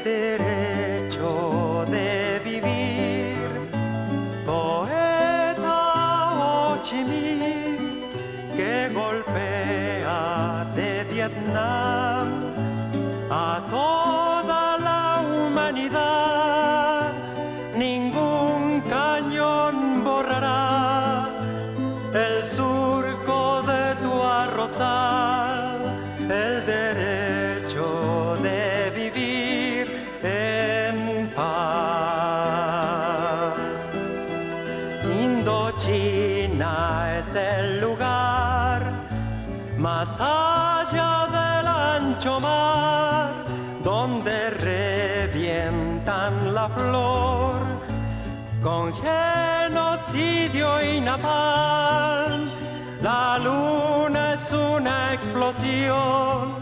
derecho de vivir. Poeta Ho Chi Minh, que golpea de Vietnam a toda la humanidad. Ningún cañón borrará el surco de tu arrozal, el derecho de vivir en paz. Indochina es el lugar más allá del ancho mar, donde revientan la flor con genocidio y napalm. La luna es una explosión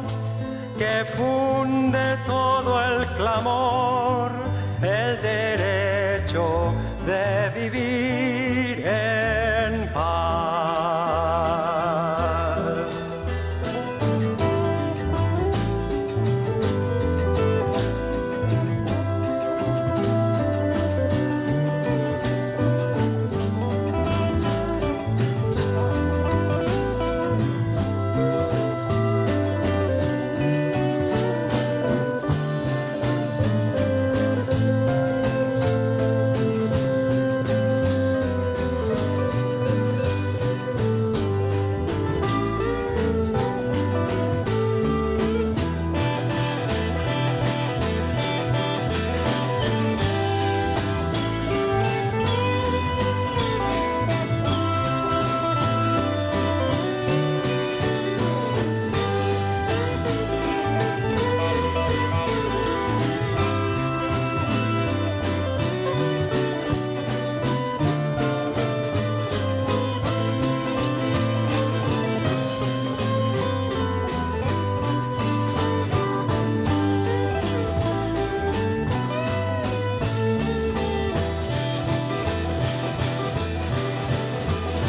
que funde todo el clamor, el derecho de vivir en paz.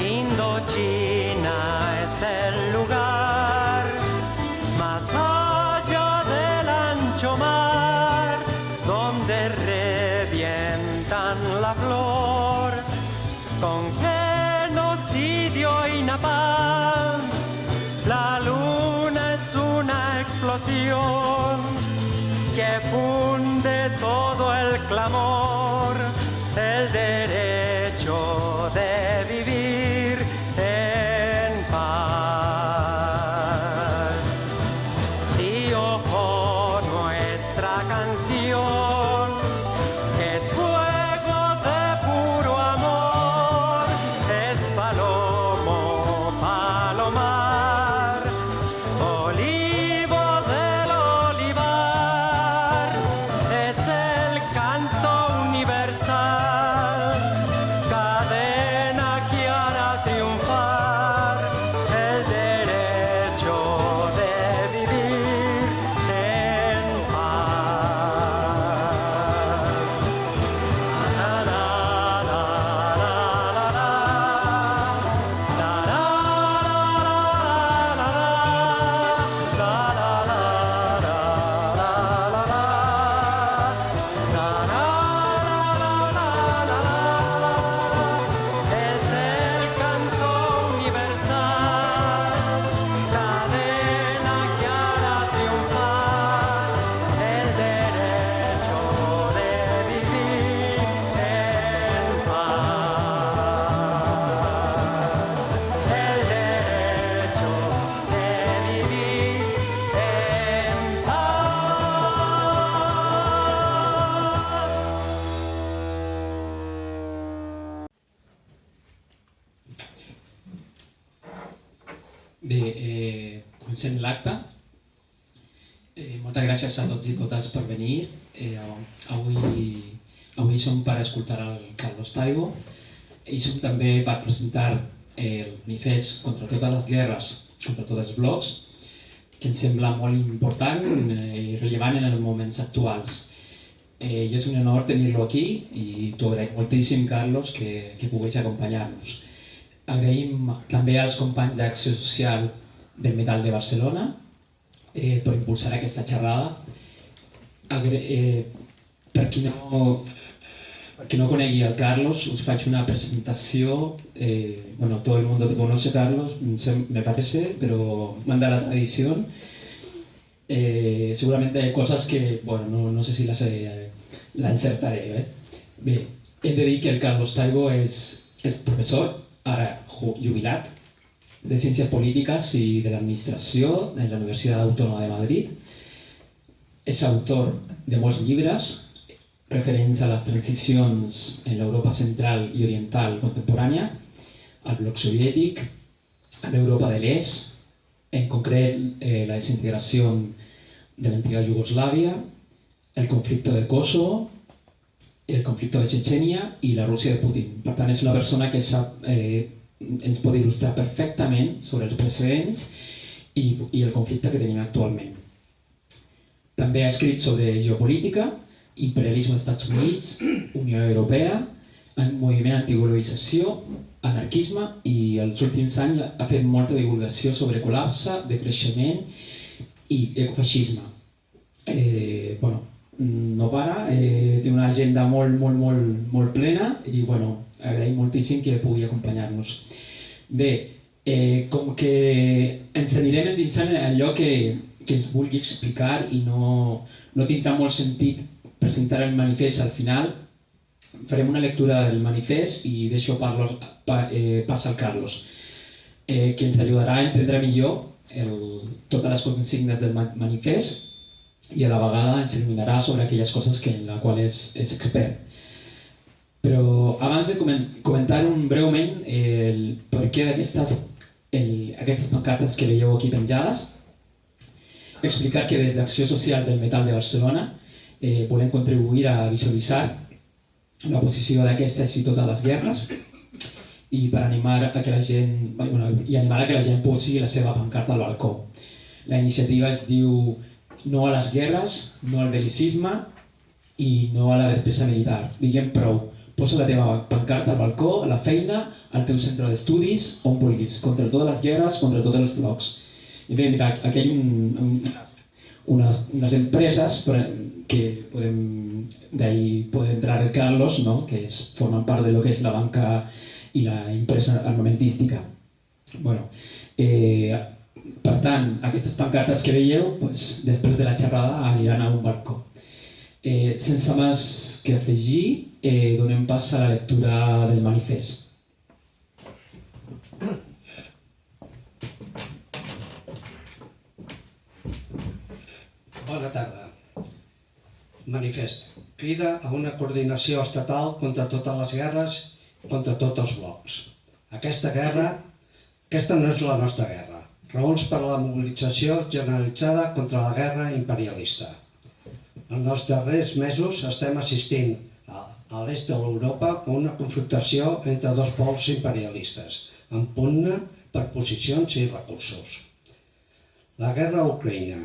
Indochina es el lugar más allá del ancho mar, donde revientan la flor con genocidio y napalm. La luna es una explosión que funde todo el clamor, el derecho de vivir en paz. Y ojo, nuestra canción es fuego de puro amor, es palomo, palomar, olivo del olivar, es el canto universal, cadena que hará triunfar el derecho de vivir en paz. La, la, la, la, la, la. La, la, la, la, la, la. La, la, la, la, la, la, la. La, la, la, la, la, la. Es el canto universal, cadena que hará triunfar el derecho de vivir en paz. El derecho de vivir en Bé, comencem l'acte. Moltes gràcies a tots i totes per venir. Avui som per escoltar el Carlos Taibo i som també per presentar el manifest contra totes les guerres, contra tots els blocs, que em sembla molt important i rellevant en els moments actuals. Jo és un honor tenir-lo aquí i t'ho agraïm moltíssim, Carlos, que puguis acompanyar-nos. Agraïm també als companys d'Acció Social del Metal de Barcelona per impulsar aquesta xerrada. Per qui no conegui el Carlos, us faig una presentació. Bueno, todo el mundo te conoce, Carlos, me parece, pero manda la tradición. Seguramente hay cosas que, bueno, no sé si la encertaré. Bé, hem de dir que el Carlos Taibo és professor, ara jubilat, de Ciències Polítiques i de l'Administració en la Universitat Autònoma de Madrid. És autor de molts llibres referents a les transicions en l'Europa central i oriental contemporània, al bloc soviètic, a l'Europa de l'Est, en concret la desintegració de l'antiga Iugoslàvia, el conflicte de Kosovo, el conflicte de Chechenia i la Rússia de Putin. Per tant, és una persona que ens pot il·lustrar perfectament sobre els precedents i el conflicte que tenim actualment. També ha escrit sobre geopolítica, imperialisme dels Estats Units, Unió Europea, moviment antiglobalització, anarquisme i els últims anys ha fet molta divulgació sobre col·lapse, decreixement i ecofeixisme. No para, té una agenda molt plena i agraïm moltíssim que pugui acompanyar-nos. Bé, com que ens anirem endinsant en allò que ens vulgui explicar i no tindrà molt sentit presentar el manifest al final, farem una lectura del manifest i d'això passa al Carlos, que ens ajudarà a entendre millor totes les consignes del manifest i a la vegada ens il·luminarà sobre aquelles coses en les quals és expert. Però abans de comentar breument el perquè d'aquestes pancartes que veieu aquí penjades, explicar que des d'Acció Social del Metal de Barcelona volem contribuir a visualitzar la posició d'aquestes i totes les guerres i per animar a que la gent posi la seva pancarta al balcó. La iniciativa es diu No a les guerres, no al bel·licisme i no a la despesa militar. Diguem prou. Posa la teva pancarta al balcó, a la feina, al teu centre d'estudis, on vulguis. Contra totes les guerres, contra tots els blocs. I bé, mira, aquí hi ha unes empreses que d'ahí puede entrar el Carlos, ¿no? Que forman part de lo que es la banca y la empresa armamentística. Bueno, per tant, aquestes pancartes que veieu, després de la xerrada aniran a un balcó. Sense més que afegir, donem pas a la lectura del manifest. Bona tarda. Manifest. Crida a una coordinació estatal contra totes les guerres, contra tots els blocs. Aquesta no és la nostra guerra. Raons per a la mobilització generalitzada contra la guerra imperialista. En els darrers mesos estem assistint a l'est de l'Europa a una confrontació entre dos pols imperialistes, en pugna per posicions i recursos. La guerra a Ucraïna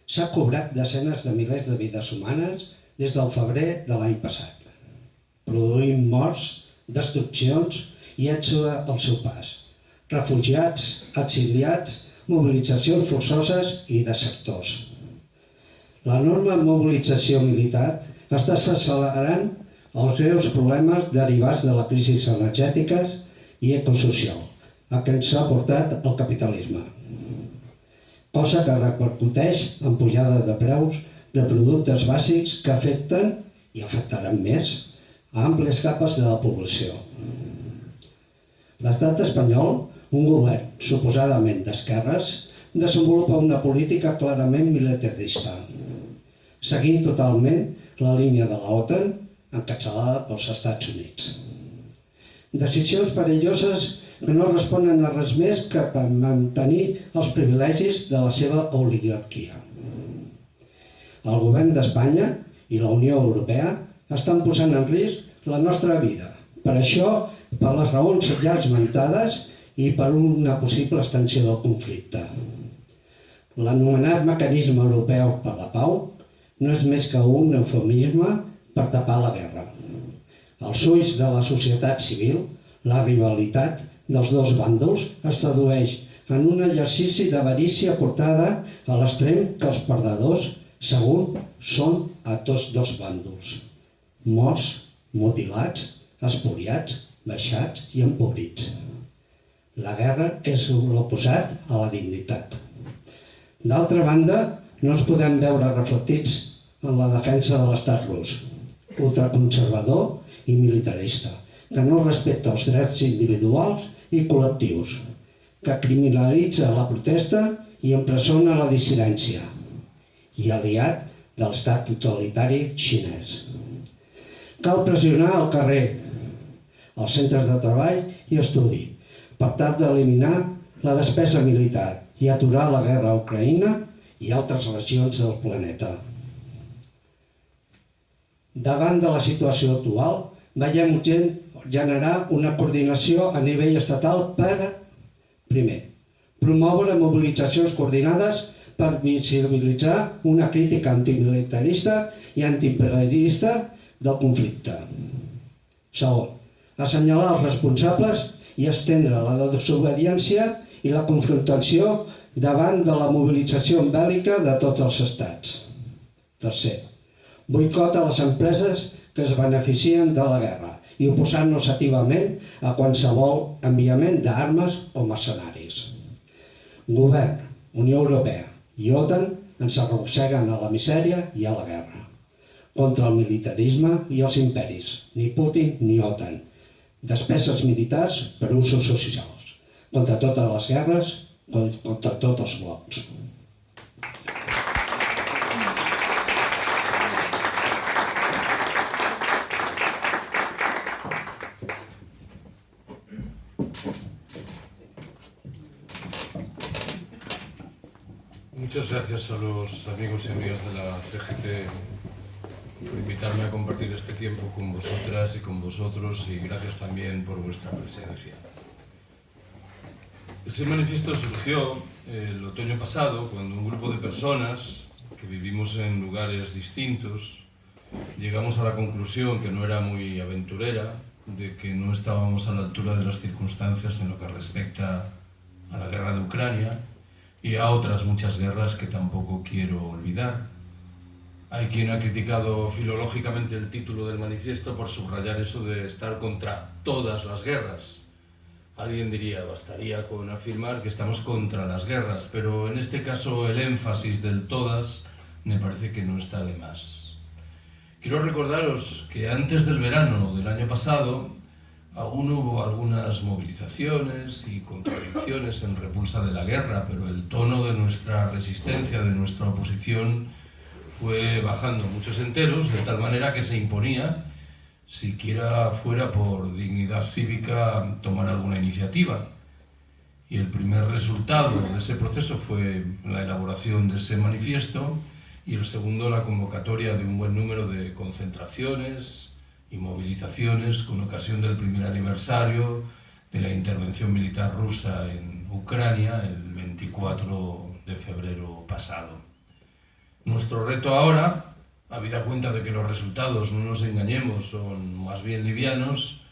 s'ha cobrat desenes de milers de vides humanes des del febrer de l'any passat, produint morts, destruccions i èxode al seu pas, refugiats, exiliats, mobilitzacions forçoses i desertors. L'enorme mobilització militar està accelerant els greus problemes derivats de la crisi energètica i ecosocial, a què ens ha portat el capitalisme. Cosa que repercuteix en pujada de preus de productes bàsics que afecten, i afectaran més, a àmplies capes de la població. L'estat espanyol, un govern suposadament d'esquerres, desenvolupa una política clarament militarista, seguint totalment la línia de l'OTAN encapçalada pels Estats Units. Decisions perilloses que no responen a res més que per mantenir els privilegis de la seva oligarquia. El govern d'Espanya i la Unió Europea estan posant en risc la nostra vida. Per això, per les raons ja esmentades i per una possible extensió del conflicte. L'anomenat mecanisme europeu per la pau no és més que un eufemisme per tapar la guerra. Als ulls de la societat civil, la rivalitat dels dos bàndols es tradueix en un exercici d'avarícia portada a l'extrem que els perdedors Segur, són a tots dos bàndols. Morts, mutilats, espoliats, vexats i empobrits. La guerra és l'oposat a la dignitat. D'altra banda, no ens podem veure reflectits en la defensa de l'estat rus, ultraconservador i militarista, que no respecta els drets individuals i col·lectius, que criminalitza la protesta i empresona la dissidència, i aliat de l'estat totalitari xinès. Cal pressionar al carrer, als centres de treball i estudi, per tal d'eliminar la despesa militar i aturar la guerra a Ucraïna i altres regions del planeta. Davant de la situació actual, veiem urgent generar una coordinació a nivell estatal per, primer, promoure mobilitzacions coordinades per visibilitzar una crítica antimilitarista i antiimperialista del conflicte. Segon, assenyalar els responsables i estendre la desobediència i la confrontació davant de la mobilització bèl·lica de tots els estats. Tercer, boicot a les empreses que es beneficien de la guerra i oposant-nos activament a qualsevol enviament d'armes o mercenaris. Govern, Unió Europea i OTAN ens arrosseguen a la misèria i a la guerra. Contra el militarisme i els imperis, ni Putin ni OTAN. Despeses militars per usos socials. Contra totes les guerres, contra tots els blocs. Muchas gracias a los amigos y amigas de la CGT por invitarme a compartir este tiempo con vosotras y con vosotros, y gracias también por vuestra presencia. Ese manifiesto surgió el otoño pasado, cuando un grupo de personas que vivimos en lugares distintos llegamos a la conclusión, que no era muy aventurera, de que no estábamos a la altura de las circunstancias en lo que respecta a la guerra de Ucrania y a otras muchas guerras que tampoco quiero olvidar. Hay quien ha criticado filológicamente el título del manifiesto por subrayar eso de estar contra todas las guerras. Alguien diría, bastaría con afirmar que estamos contra las guerras, pero en este caso el énfasis del todas me parece que no está de más. Quiero recordaros que antes del verano del año pasado aún hubo algunas movilizaciones y contradicciones en repulsa de la guerra, pero el tono de nuestra resistencia, de nuestra oposición, fue bajando muchos enteros, de tal manera que se imponía, siquiera fuera por dignidad cívica, tomar alguna iniciativa. Y el primer resultado de ese proceso fue la elaboración de ese manifiesto, y el segundo, la convocatoria de un buen número de concentraciones y movilizaciones con ocasión del primer aniversario de la intervención militar rusa en Ucrania el 24 de febrero pasado. Nuestro reto ahora, habida cuenta de que los resultados, no nos engañemos, son más bien livianos,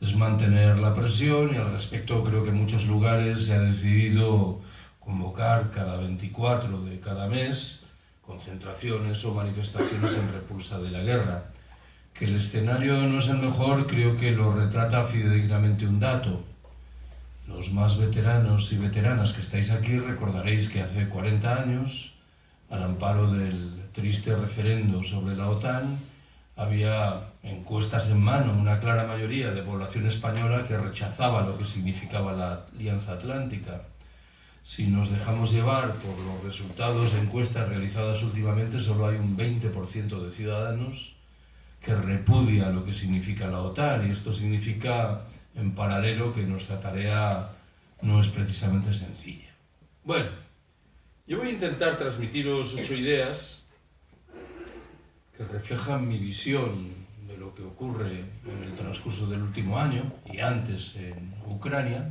es mantener la presión, y al respecto creo que en muchos lugares se ha decidido convocar cada 24 de cada mes concentraciones o manifestaciones en repulsa de la guerra. Que el escenario no es el mejor, creo que lo retrata fidedignamente un dato. Los más veteranos y veteranas que estáis aquí recordaréis que hace 40 años, al amparo del triste referendo sobre la OTAN, había encuestas en mano, una clara mayoría de población española que rechazaba lo que significaba la Alianza Atlántica. Si nos dejamos llevar por los resultados de encuestas realizadas últimamente, solo hay un 20% de ciudadanos que repudia lo que significa la OTAN, y esto significa, en paralelo, que nuestra tarea no es precisamente sencilla. Bueno, yo voy a intentar transmitiros 8 ideas que reflejan mi visión de lo que ocurre en el transcurso del último año y antes en Ucrania,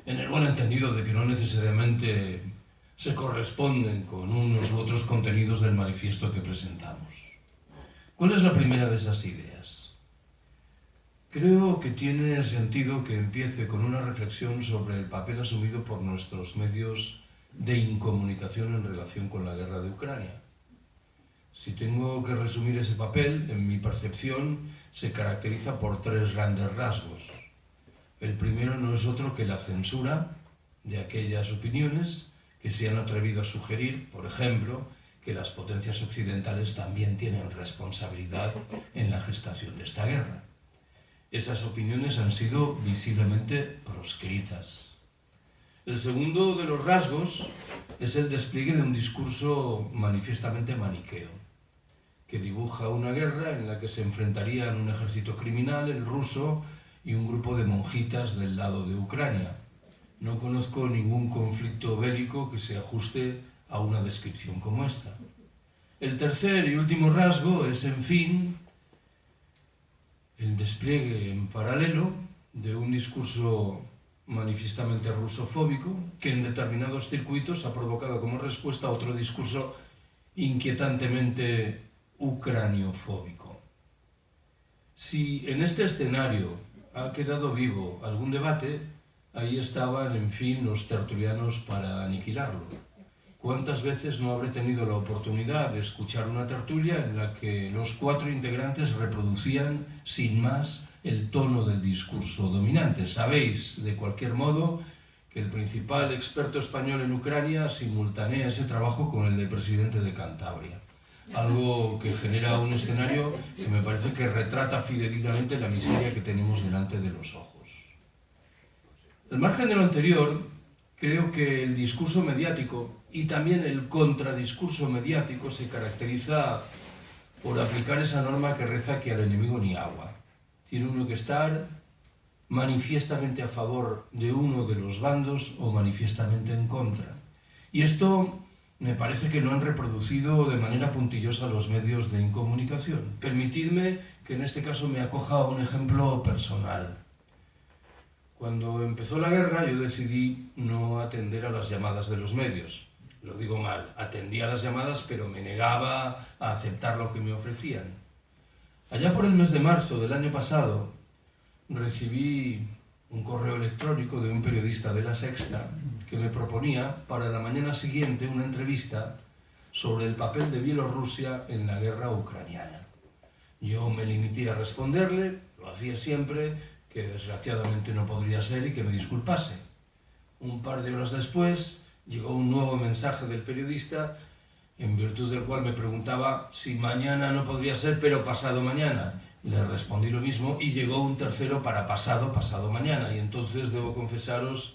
en el buen entendido de que no necesariamente se corresponden con unos u otros contenidos del manifiesto que presentamos. ¿Cuál es la primera de esas ideas? Creo que tiene sentido que empiece con una reflexión sobre el papel asumido por nuestros medios de incomunicación en relación con la guerra de Ucrania. Si tengo que resumir ese papel, en mi percepción se caracteriza por 3 grandes rasgos. El primero no es otro que la censura de aquellas opiniones que se han atrevido a sugerir, por ejemplo, que las potencias occidentales también tienen responsabilidad en la gestación de esta guerra. Esas opiniones han sido visiblemente proscritas. El segundo de los rasgos es el despliegue de un discurso manifiestamente maniqueo, que dibuja una guerra en la que se enfrentarían un ejército criminal, el ruso, y un grupo de monjitas del lado de Ucrania. No conozco ningún conflicto bélico que se ajuste a una descripción como esta. El tercer y último rasgo es, en fin, el despliegue en paralelo de un discurso manifiestamente rusofóbico que en determinados circuitos ha provocado como respuesta otro discurso inquietantemente ucraniofóbico. Si en este escenario ha quedado vivo algún debate, ahí estaban, en fin, los tertulianos para aniquilarlo. ¿Cuántas veces no habré tenido la oportunidad de escuchar una tertulia en la que los 4 integrantes reproducían sin más el tono del discurso dominante? Sabéis, de cualquier modo, que el principal experto español en Ucrania simultanea ese trabajo con el del presidente de Cantabria. Algo que genera un escenario que me parece que retrata fidedignamente la miseria que tenemos delante de los ojos. Al margen de lo anterior, creo que el discurso mediático y también el contradiscurso mediático se caracteriza por aplicar esa norma que reza que al enemigo ni agua. Tiene uno que estar manifiestamente a favor de uno de los bandos o manifiestamente en contra. Y esto me parece que lo han reproducido de manera puntillosa los medios de comunicación. Permitidme que en este caso me acoja a un ejemplo personal. Cuando empezó la guerra yo decidí no atender a las llamadas de los medios. Lo digo mal, atendía las llamadas pero me negaba a aceptar lo que me ofrecían. Allá por el mes de marzo del año pasado recibí un correo electrónico de un periodista de La Sexta que me proponía para la mañana siguiente una entrevista sobre el papel de Bielorrusia en la guerra ucraniana. Yo me limité a responderle, lo hacía siempre, que desgraciadamente no podría ser y que me disculpase. Un par de horas después llegó un nuevo mensaje del periodista en virtud del cual me preguntaba si mañana no podría ser, pero pasado mañana. Le respondí lo mismo y llegó un tercero para pasado mañana. Y entonces debo confesaros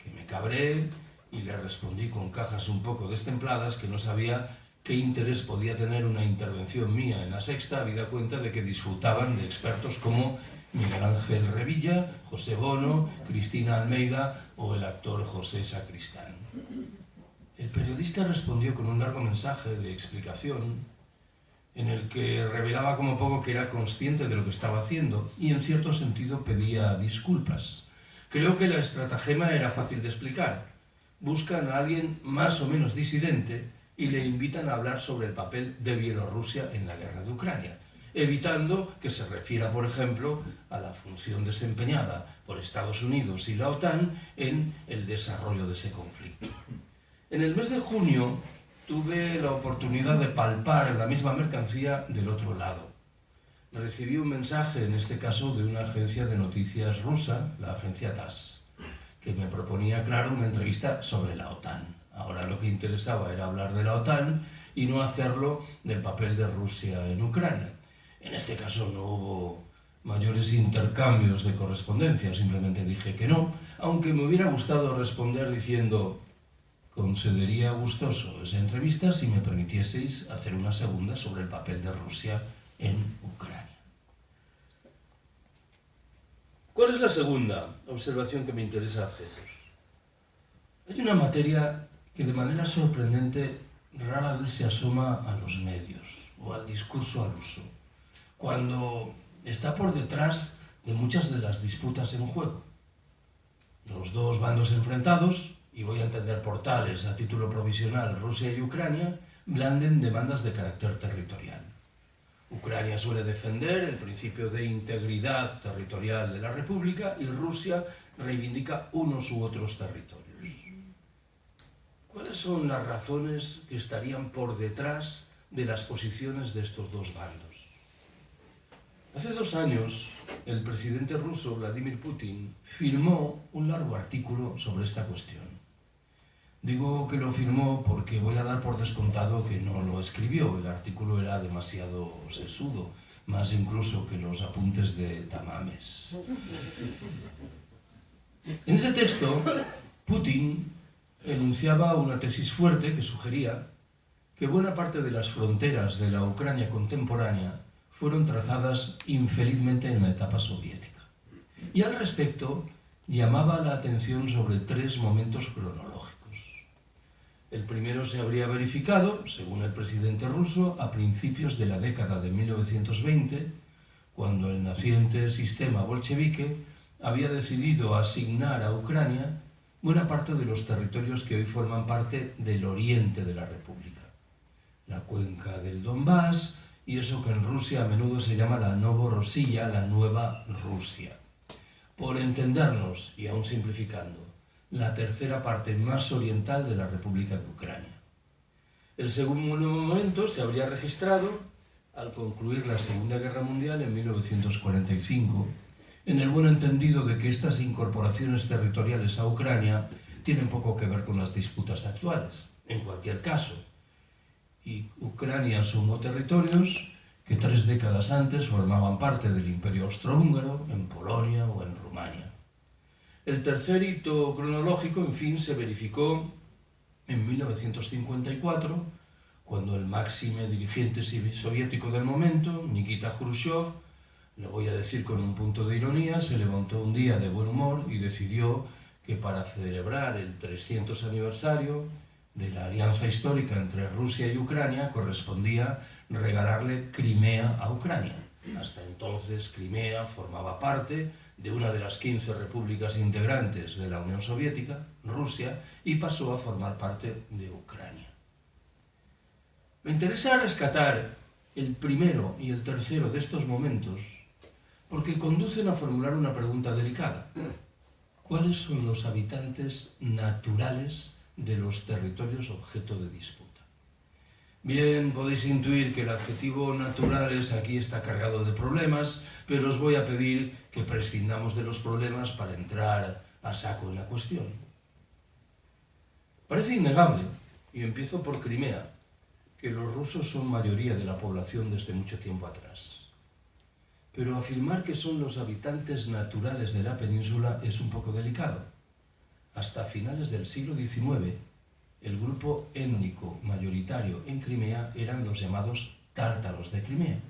que me cabré y le respondí con cajas un poco destempladas que no sabía qué interés podía tener una intervención mía en La Sexta, habida cuenta de que disfrutaban de expertos como Miguel Ángel Revilla, José Bono, Cristina Almeida o el actor José Sacristán. El periodista respondió con un largo mensaje de explicación en el que revelaba como poco que era consciente de lo que estaba haciendo y en cierto sentido pedía disculpas. Creo que la estratagema era fácil de explicar. Buscan a alguien más o menos disidente y le invitan a hablar sobre el papel de Bielorrusia en la guerra de Ucrania, evitando que se refiera, por ejemplo, a la función desempeñada por Estados Unidos y la OTAN en el desarrollo de ese conflicto. En el mes de junio tuve la oportunidad de palpar la misma mercancía del otro lado. Recibí un mensaje, en este caso, de una agencia de noticias rusa, la agencia TASS, que me proponía, claro, una entrevista sobre la OTAN. Ahora lo que interesaba era hablar de la OTAN y no hacerlo del papel de Rusia en Ucrania. En este caso no hubo mayores intercambios de correspondencia, simplemente dije que no, aunque me hubiera gustado responder diciendo: concedería gustoso esa entrevista si me permitieseis hacer una segunda sobre el papel de Rusia en Ucrania. ¿Cuál es la segunda observación que me interesa haceros? Hay una materia que de manera sorprendente rara vez se asoma a los medios o al discurso al uso, cuando está por detrás de muchas de las disputas en juego. Los dos bandos enfrentados, y voy a entender por tales a título provisional Rusia y Ucrania, blanden demandas de carácter territorial. Ucrania suele defender el principio de integridad territorial de la República y Rusia reivindica unos u otros territorios. ¿Cuáles son las razones que estarían por detrás de las posiciones de estos dos bandos. Hace 2 años, el presidente ruso Vladimir Putin firmó un largo artículo sobre esta cuestión. Digo que lo firmó porque voy a dar por descontado que no lo escribió. El artículo era demasiado sesudo, más incluso que los apuntes de Tamames. En ese texto, Putin enunciaba una tesis fuerte que sugería que buena parte de las fronteras de la Ucrania contemporánea fueron trazadas infelizmente en la etapa soviética. Y al respecto llamaba la atención sobre 3 momentos cronológicos. El primero se habría verificado, según el presidente ruso, a principios de la década de 1920, cuando el naciente sistema bolchevique había decidido asignar a Ucrania buena parte de los territorios que hoy forman parte del oriente de la República. La cuenca del Donbass y eso que en Rusia a menudo se llama la Novorossiya, la Nueva Rusia. Por entendernos, y aún simplificando, la tercera parte más oriental de la República de Ucrania. El segundo momento se habría registrado al concluir la Segunda Guerra Mundial en 1945, en el buen entendido de que estas incorporaciones territoriales a Ucrania tienen poco que ver con las disputas actuales. En cualquier caso, y Ucrania sumó territorios que 3 décadas antes formaban parte del Imperio Austrohúngaro, en Polonia o en Rumania. El tercer hito cronológico, en fin, se verificó en 1954, cuando el máximo dirigente soviético del momento, Nikita Khrushchev, lo voy a decir con un punto de ironía, se levantó un día de buen humor y decidió que para celebrar el 300 aniversario de la alianza histórica entre Rusia y Ucrania correspondía regalarle Crimea a Ucrania. Hasta entonces Crimea formaba parte de una de las 15 repúblicas integrantes de la Unión Soviética, Rusia, y pasó a formar parte de Ucrania. Me interesa rescatar el primero y el tercero de estos momentos porque conducen a formular una pregunta delicada. ¿Cuáles son los habitantes naturales de los territorios objeto de disputa? Bien, podéis intuir que el adjetivo naturales aquí está cargado de problemas, pero os voy a pedir que prescindamos de los problemas para entrar a saco en la cuestión. Parece innegable, y empiezo por Crimea, que los rusos son mayoría de la población desde mucho tiempo atrás. Pero afirmar que son los habitantes naturales de la península es un poco delicado. Hasta finales del siglo XIX, el grupo étnico mayoritario en Crimea eran los llamados tártaros de Crimea.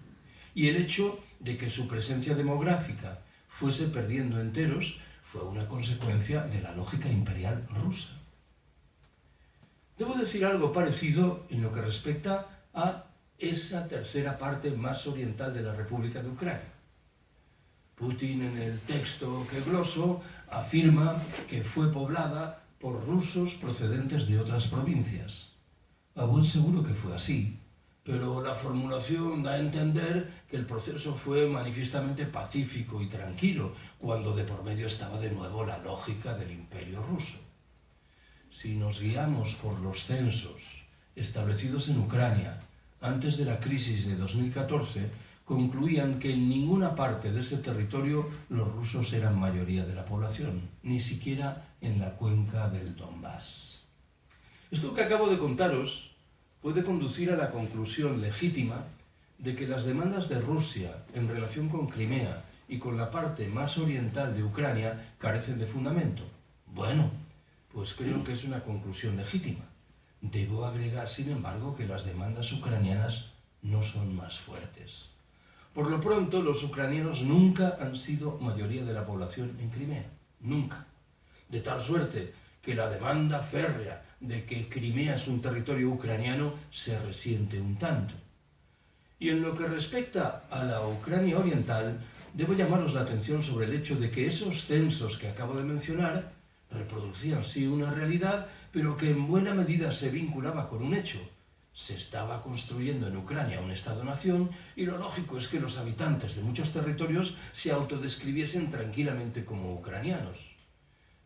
Y el hecho de que su presencia demográfica fuese perdiendo enteros fue una consecuencia de la lógica imperial rusa. Debo decir algo parecido en lo que respecta a esa tercera parte más oriental de la República de Ucrania. Putin, en el texto que gloso, afirma que fue poblada por rusos procedentes de otras provincias. A buen seguro que fue así, pero la formulación da a entender que el proceso fue manifiestamente pacífico y tranquilo, cuando de por medio estaba de nuevo la lógica del Imperio ruso. Si nos guiamos por los censos establecidos en Ucrania antes de la crisis de 2014, concluían que en ninguna parte de ese territorio los rusos eran mayoría de la población, ni siquiera en la cuenca del Donbass. Esto que acabo de contaros puede conducir a la conclusión legítima de que las demandas de Rusia en relación con Crimea y con la parte más oriental de Ucrania carecen de fundamento. Bueno, pues creo que es una conclusión legítima. Debo agregar, sin embargo, que las demandas ucranianas no son más fuertes. Por lo pronto, los ucranianos nunca han sido mayoría de la población en Crimea. Nunca. De tal suerte que la demanda férrea de que Crimea es un territorio ucraniano se resiente un tanto. Y en lo que respecta a la Ucrania oriental, debo llamaros la atención sobre el hecho de que esos censos que acabo de mencionar reproducían sí una realidad, pero que en buena medida se vinculaba con un hecho. Se estaba construyendo en Ucrania un Estado-nación y lo lógico es que los habitantes de muchos territorios se autodescribiesen tranquilamente como ucranianos.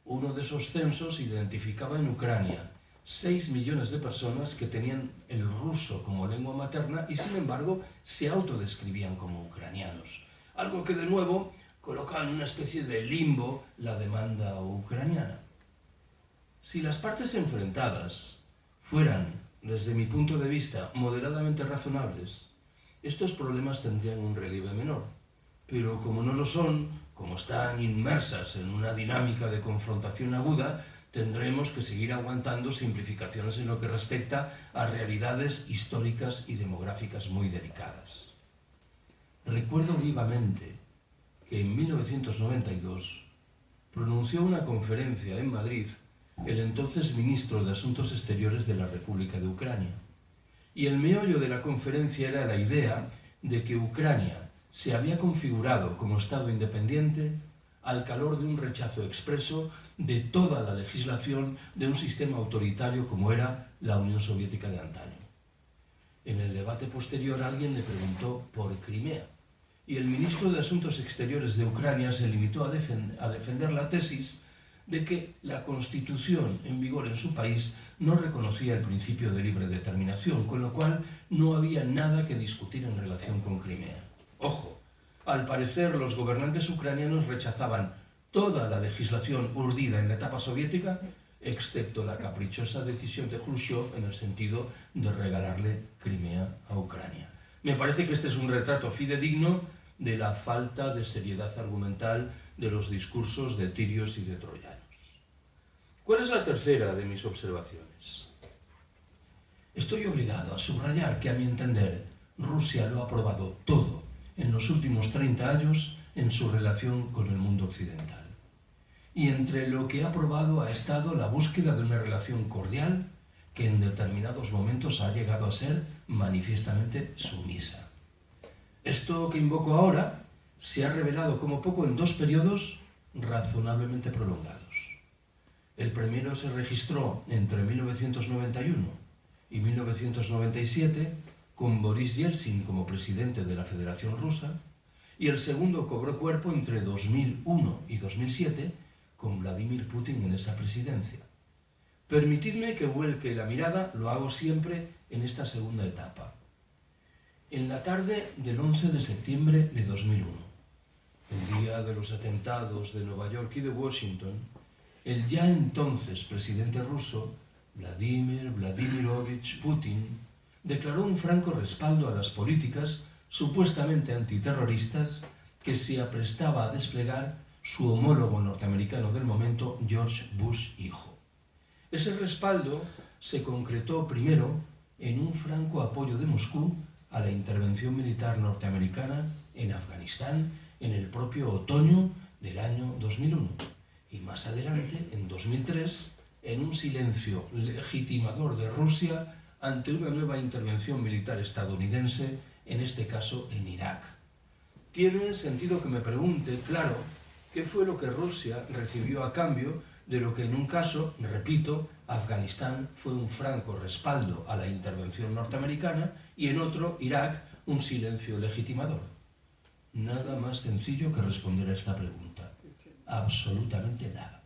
Uno de esos censos identificaba en Ucrania 6 millones de personas que tenían el ruso como lengua materna y, sin embargo, se autodescribían como ucranianos. Algo que, de nuevo, colocaba en una especie de limbo la demanda ucraniana. Si las partes enfrentadas fueran, desde mi punto de vista, moderadamente razonables, estos problemas tendrían un relieve menor. Pero como no lo son, como están inmersas en una dinámica de confrontación aguda, tendremos que seguir aguantando simplificaciones en lo que respecta a realidades históricas y demográficas muy delicadas. Recuerdo vivamente que en 1992 pronunció una conferencia en Madrid el entonces ministro de Asuntos Exteriores de la República de Ucrania. Y el meollo de la conferencia era la idea de que Ucrania se había configurado como Estado independiente al calor de un rechazo expreso de toda la legislación de un sistema autoritario como era la Unión Soviética de antaño. En el debate posterior alguien le preguntó por Crimea, y el ministro de Asuntos Exteriores de Ucrania se limitó a defender la tesis de que la Constitución en vigor en su país no reconocía el principio de libre determinación, con lo cual no había nada que discutir en relación con Crimea. Ojo, al parecer los gobernantes ucranianos rechazaban toda la legislación urdida en la etapa soviética, excepto la caprichosa decisión de Khrushchev en el sentido de regalarle Crimea a Ucrania. Me parece que este es un retrato fidedigno de la falta de seriedad argumental de los discursos de tirios y de troyanos. ¿Cuál es la tercera de mis observaciones? Estoy obligado a subrayar que, a mi entender, Rusia lo ha probado todo en los últimos 30 años en su relación con el mundo occidental. Y entre lo que ha probado ha estado la búsqueda de una relación cordial que en determinados momentos ha llegado a ser manifiestamente sumisa. Esto que invoco ahora se ha revelado como poco en dos periodos razonablemente prolongados. El primero se registró entre 1991 y 1997 con Boris Yeltsin como presidente de la Federación Rusa, y el segundo cobró cuerpo entre 2001 y 2007 con Vladimir Putin en esa presidencia. Permitidme que vuelque la mirada, lo hago siempre en esta segunda etapa. En la tarde del 11 de septiembre de 2001, el día de los atentados de Nueva York y de Washington, el ya entonces presidente ruso, Vladimir Vladimirovich Putin, declaró un franco respaldo a las políticas supuestamente antiterroristas que se aprestaba a desplegar su homólogo norteamericano del momento, George Bush hijo. Ese respaldo se concretó primero en un franco apoyo de Moscú a la intervención militar norteamericana en Afganistán en el propio otoño del año 2001 y más adelante, en 2003, en un silencio legitimador de Rusia ante una nueva intervención militar estadounidense, en este caso en Irak. Tiene sentido que me pregunte, claro, qué fue lo que Rusia recibió a cambio de lo que en un caso, repito, Afganistán fue un franco respaldo a la intervención norteamericana y en otro, Irak, un silencio legitimador. Nada más sencillo que responder a esta pregunta. Absolutamente nada.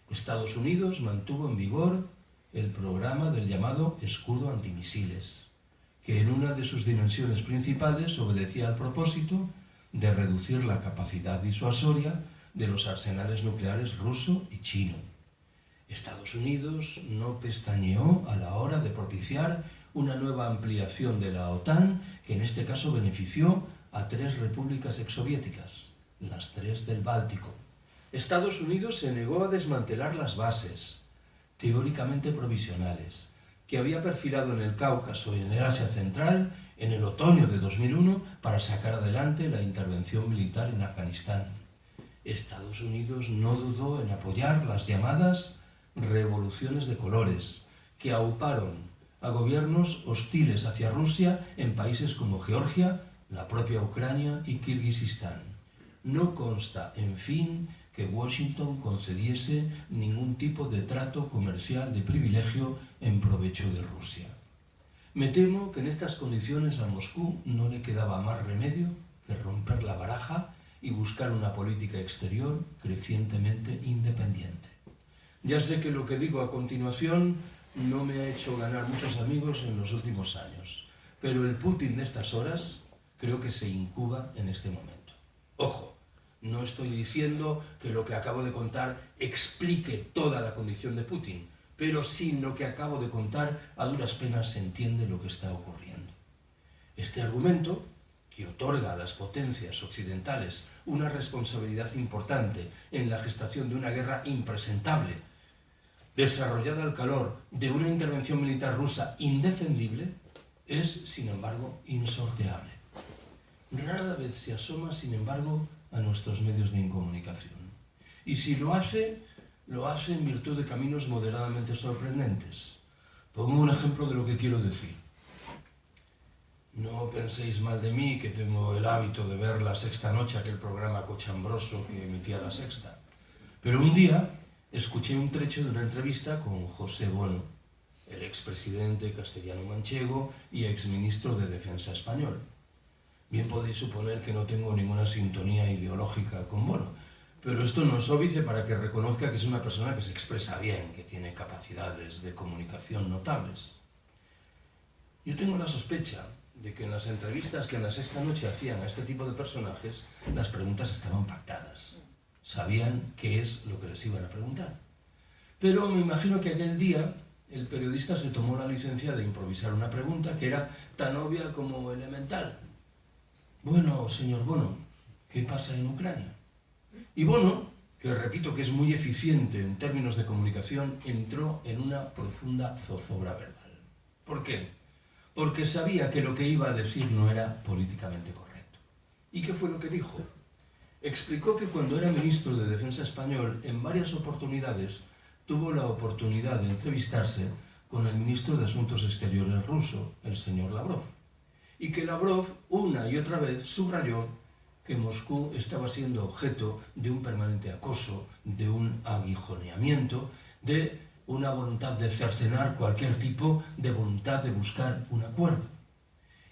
Estados Unidos mantuvo en vigor el programa del llamado escudo antimisiles, que en una de sus dimensiones principales obedecía al propósito de reducir la capacidad disuasoria de los arsenales nucleares ruso y chino. Estados Unidos no pestañeó a la hora de propiciar una nueva ampliación de la OTAN, que en este caso benefició a 3 repúblicas exsoviéticas, las 3 del Báltico. Estados Unidos se negó a desmantelar las bases, teóricamente provisionales, que había perfilado en el Cáucaso y en el Asia Central en el otoño de 2001 para sacar adelante la intervención militar en Afganistán. Estados Unidos no dudó en apoyar las llamadas revoluciones de colores, que auparon a gobiernos hostiles hacia Rusia en países como Georgia, la propia Ucrania y Kirguistán. No consta, en fin, que Washington concediese ningún tipo de trato comercial de privilegio en provecho de Rusia. Me temo que en estas condiciones a Moscú no le quedaba más remedio que romper la baraja y buscar una política exterior crecientemente independiente. Ya sé que lo que digo a continuación no me ha hecho ganar muchos amigos en los últimos años, pero el Putin de estas horas creo que se incuba en este momento. Ojo, no estoy diciendo que lo que acabo de contar explique toda la condición de Putin, pero sin lo que acabo de contar, a duras penas se entiende lo que está ocurriendo. Este argumento, que otorga a las potencias occidentales una responsabilidad importante en la gestación de una guerra impresentable, desarrollada al calor de una intervención militar rusa indefendible, es, sin embargo, insorteable. Rara vez se asoma, sin embargo, a nuestros medios de comunicación. Y si lo hace en virtud de caminos moderadamente sorprendentes. Pongo un ejemplo de lo que quiero decir. No penséis mal de mí, que tengo el hábito de ver La Sexta Noche, aquel programa cochambroso que emitía La Sexta. Pero un día escuché un trecho de una entrevista con José Bono, el expresidente castellano-manchego y exministro de Defensa español. Bien podéis suponer que no tengo ninguna sintonía ideológica con Bono, pero esto no es óbice para que reconozca que es una persona que se expresa bien, que tiene capacidades de comunicación notables. Yo tengo la sospecha de que en las entrevistas que en La Sexta Noche hacían a este tipo de personajes, las preguntas estaban pactadas. Sabían qué es lo que les iban a preguntar. Pero me imagino que aquel día el periodista se tomó la licencia de improvisar una pregunta que era tan obvia como elemental. Bueno, señor Bono, ¿qué pasa en Ucrania? Y Bono, que repito que es muy eficiente en términos de comunicación, entró en una profunda zozobra verbal. ¿Por qué? Porque sabía que lo que iba a decir no era políticamente correcto. ¿Y qué fue lo que dijo? Explicó que cuando era ministro de Defensa español, en varias oportunidades, tuvo la oportunidad de entrevistarse con el ministro de Asuntos Exteriores ruso, el señor Lavrov. Y que Lavrov, una y otra vez, subrayó que Moscú estaba siendo objeto de un permanente acoso, de un aguijoneamiento, de una voluntad de cercenar cualquier tipo de voluntad de buscar un acuerdo.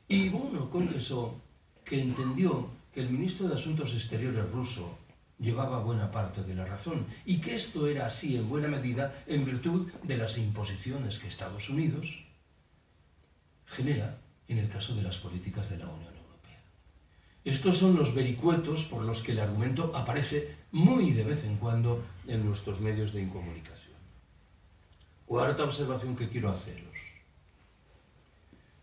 Y Bono confesó que entendió que el ministro de Asuntos Exteriores ruso llevaba buena parte de la razón y que esto era así en buena medida en virtud de las imposiciones que Estados Unidos genera en el caso de las políticas de la Unión Europea. Estos son los vericuetos por los que el argumento aparece muy de vez en cuando en nuestros medios de comunicación. Cuarta observación que quiero haceros.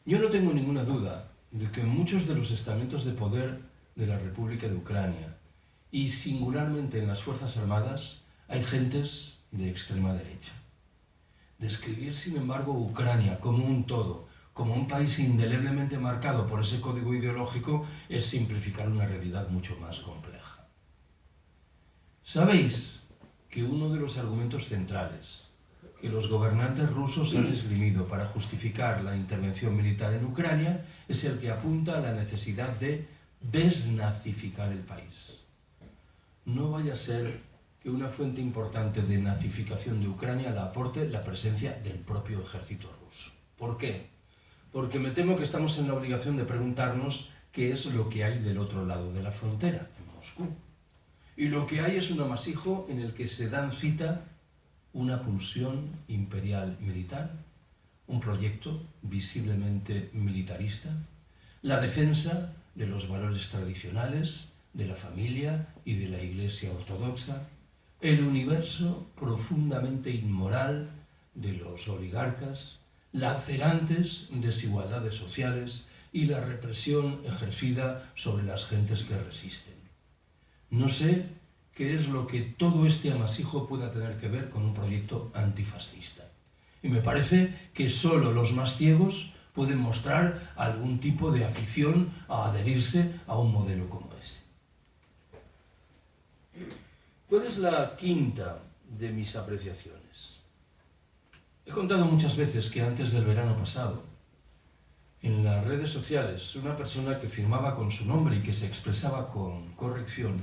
Yo no tengo ninguna duda de que muchos de los estamentos de poder de la República de Ucrania y singularmente en las Fuerzas Armadas hay gentes de extrema derecha. Describir, sin embargo, Ucrania como un todo, como un país indeleblemente marcado por ese código ideológico, es simplificar una realidad mucho más compleja. ¿Sabéis que uno de los argumentos centrales que los gobernantes rusos han esgrimido para justificar la intervención militar en Ucrania es el que apunta a la necesidad de desnazificar el país? No vaya a ser que una fuente importante de nazificación de Ucrania la aporte la presencia del propio ejército ruso. ¿Por qué? Porque me temo que estamos en la obligación de preguntarnos qué es lo que hay del otro lado de la frontera, en Moscú. Y lo que hay es un amasijo en el que se dan cita una pulsión imperial militar, un proyecto visiblemente militarista, la defensa de los valores tradicionales, de la familia y de la Iglesia ortodoxa, el universo profundamente inmoral de los oligarcas, lacerantes desigualdades sociales y la represión ejercida sobre las gentes que resisten. No sé qué es lo que todo este amasijo pueda tener que ver con un proyecto antifascista. Y me parece que solo los más ciegos pueden mostrar algún tipo de afición a adherirse a un modelo como ese. ¿Cuál es la quinta de mis apreciaciones? He contado muchas veces que antes del verano pasado, en las redes sociales, una persona que firmaba con su nombre y que se expresaba con corrección,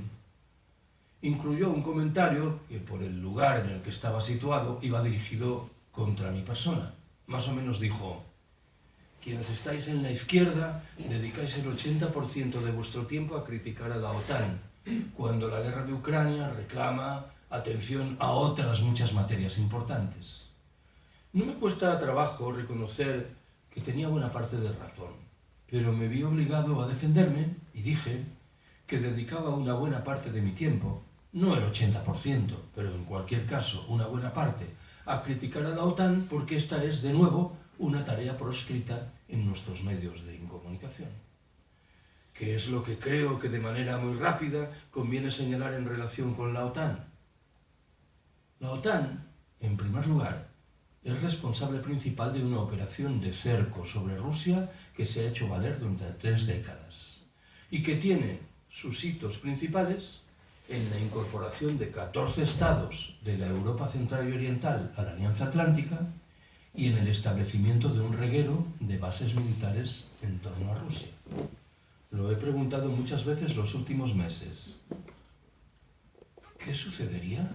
incluyó un comentario que por el lugar en el que estaba situado iba dirigido contra mi persona. Más o menos dijo: quienes estáis en la izquierda dedicáis el 80% de vuestro tiempo a criticar a la OTAN, cuando la guerra de Ucrania reclama atención a otras muchas materias importantes. No me cuesta trabajo reconocer que tenía buena parte de razón, pero me vi obligado a defenderme y dije que dedicaba una buena parte de mi tiempo, no el 80%, pero en cualquier caso una buena parte, a criticar a la OTAN porque esta es, de nuevo, una tarea proscrita en nuestros medios de comunicación. ¿Qué es lo que creo que de manera muy rápida conviene señalar en relación con la OTAN? La OTAN, en primer lugar, es responsable principal de una operación de cerco sobre Rusia que se ha hecho valer durante 3 décadas y que tiene sus hitos principales en la incorporación de 14 estados de la Europa Central y Oriental a la Alianza Atlántica y en el establecimiento de un reguero de bases militares en torno a Rusia. Lo he preguntado muchas veces los últimos meses. ¿Qué sucedería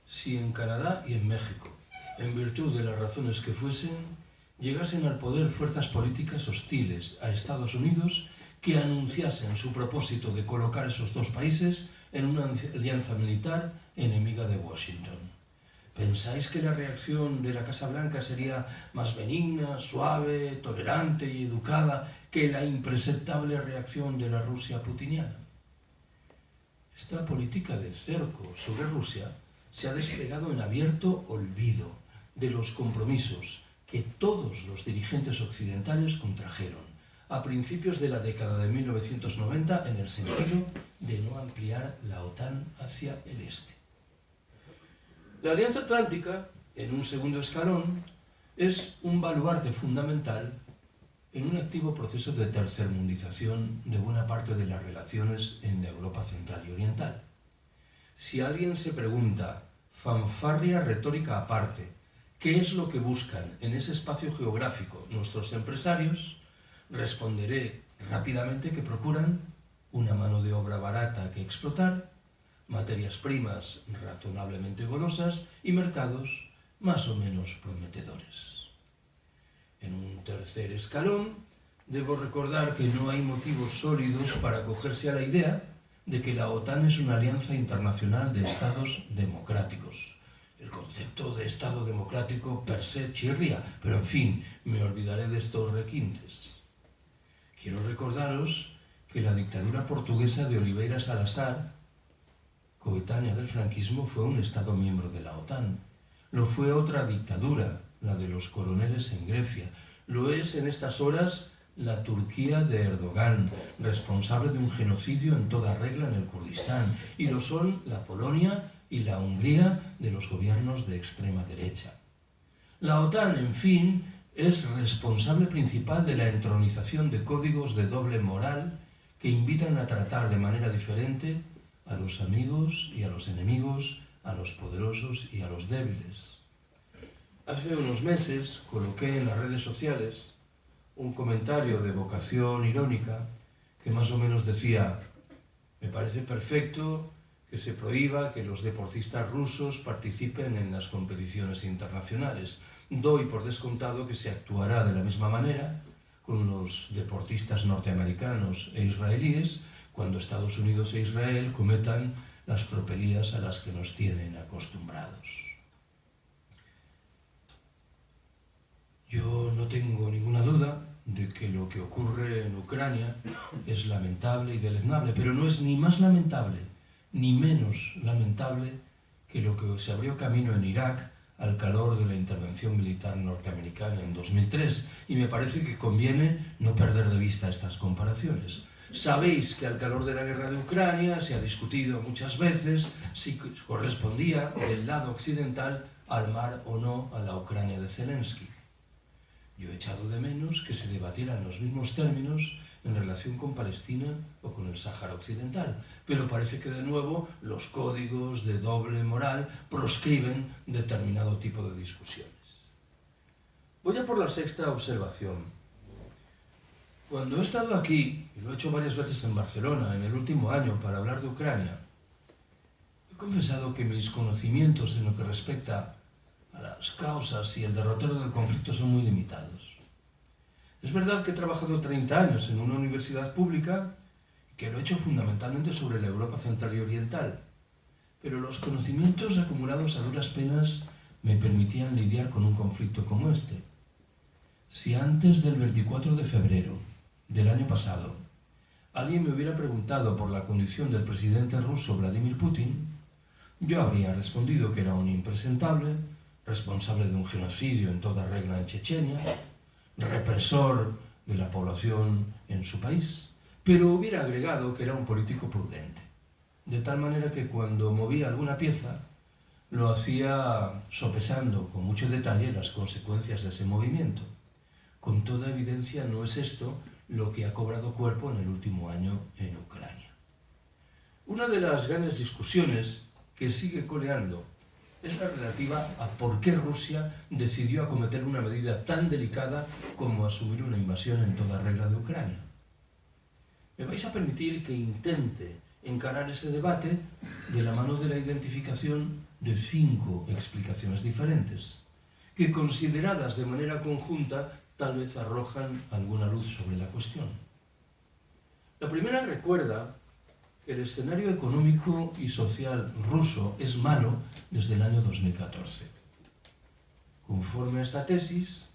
si en Canadá y en México, en virtud de las razones que fuesen, llegasen al poder fuerzas políticas hostiles a Estados Unidos que anunciasen su propósito de colocar esos dos países en una alianza militar enemiga de Washington? ¿Pensáis que la reacción de la Casa Blanca sería más benigna, suave, tolerante y educada que la impresentable reacción de la Rusia putiniana? Esta política de cerco sobre Rusia se ha desplegado en abierto olvido de los compromisos que todos los dirigentes occidentales contrajeron a principios de la década de 1990 en el sentido de no ampliar la OTAN hacia el este. La Alianza Atlántica, en un segundo escalón, es un baluarte fundamental en un activo proceso de tercermundización de buena parte de las relaciones en la Europa Central y Oriental. Si alguien se pregunta, fanfarria retórica aparte, ¿qué es lo que buscan en ese espacio geográfico nuestros empresarios?, responderé rápidamente que procuran una mano de obra barata que explotar, materias primas razonablemente golosas y mercados más o menos prometedores. En un tercer escalón, debo recordar que no hay motivos sólidos para acogerse a la idea de que la OTAN es una alianza internacional de estados democráticos. El concepto de Estado democrático per se chirría, pero en fin, me olvidaré de estos requintes. Quiero recordaros que la dictadura portuguesa de Oliveira Salazar, coetánea del franquismo, fue un Estado miembro de la OTAN. Lo fue otra dictadura, la de los coroneles en Grecia. Lo es en estas horas la Turquía de Erdogan, responsable de un genocidio en toda regla en el Kurdistán. Y lo son la Polonia y la Hungría de los gobiernos de extrema derecha. La OTAN, en fin, es responsable principal de la entronización de códigos de doble moral que invitan a tratar de manera diferente a los amigos y a los enemigos, a los poderosos y a los débiles. Hace unos meses coloqué en las redes sociales un comentario de vocación irónica que más o menos decía: me parece perfecto que se prohíba que los deportistas rusos participen en las competiciones internacionales. Doy por descontado que se actuará de la misma manera con los deportistas norteamericanos e israelíes cuando Estados Unidos e Israel cometan las tropelías a las que nos tienen acostumbrados. Yo no tengo ninguna duda de que lo que ocurre en Ucrania es lamentable y deleznable, pero no es ni más lamentable ni menos lamentable que lo que se abrió camino en Irak al calor de la intervención militar norteamericana en 2003, y me parece que conviene no perder de vista estas comparaciones. Sabéis que al calor de la guerra de Ucrania se ha discutido muchas veces si correspondía del lado occidental armar o no a la Ucrania de Zelensky. Yo he echado de menos que se debatieran los mismos términos en relación con Palestina o con el Sáhara Occidental, pero parece que de nuevo los códigos de doble moral proscriben determinado tipo de discusiones. Voy a por la sexta observación. Cuando he estado aquí, y lo he hecho varias veces en Barcelona en el último año para hablar de Ucrania, he confesado que mis conocimientos en lo que respecta a las causas y el derrotero del conflicto son muy limitados. Es verdad que he trabajado 30 años en una universidad pública y que lo he hecho fundamentalmente sobre la Europa Central y Oriental, pero los conocimientos acumulados a duras penas me permitían lidiar con un conflicto como este. Si antes del 24 de febrero del año pasado alguien me hubiera preguntado por la condición del presidente ruso Vladimir Putin, yo habría respondido que era un impresentable, responsable de un genocidio en toda regla en Chechenia, represor de la población en su país, pero hubiera agregado que era un político prudente, de tal manera que cuando movía alguna pieza lo hacía sopesando con mucho detalle las consecuencias de ese movimiento. Con toda evidencia no es esto lo que ha cobrado cuerpo en el último año en Ucrania. Una de las grandes discusiones que sigue coleando es la relativa a por qué Rusia decidió acometer una medida tan delicada como asumir una invasión en toda regla de Ucrania. Me vais a permitir que intente encarar ese debate de la mano de la identificación de 5 explicaciones diferentes, que consideradas de manera conjunta tal vez arrojan alguna luz sobre la cuestión. La primera recuerda que el escenario económico y social ruso es malo desde el año 2014. Conforme a esta tesis,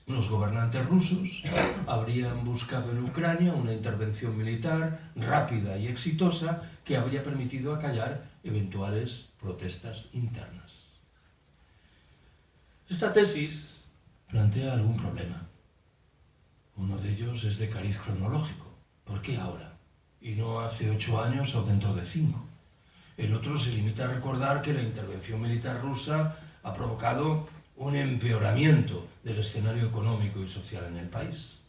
los gobernantes rusos habrían buscado en Ucrania una intervención militar rápida y exitosa que habría permitido acallar eventuales protestas internas. Esta tesis plantea algún problema. Uno de ellos es de cariz cronológico. ¿Por qué ahora? Y no hace 8 años o dentro de 5. El otro se limita a recordar que la intervención militar rusa ha provocado un empeoramiento del escenario económico y social en el país.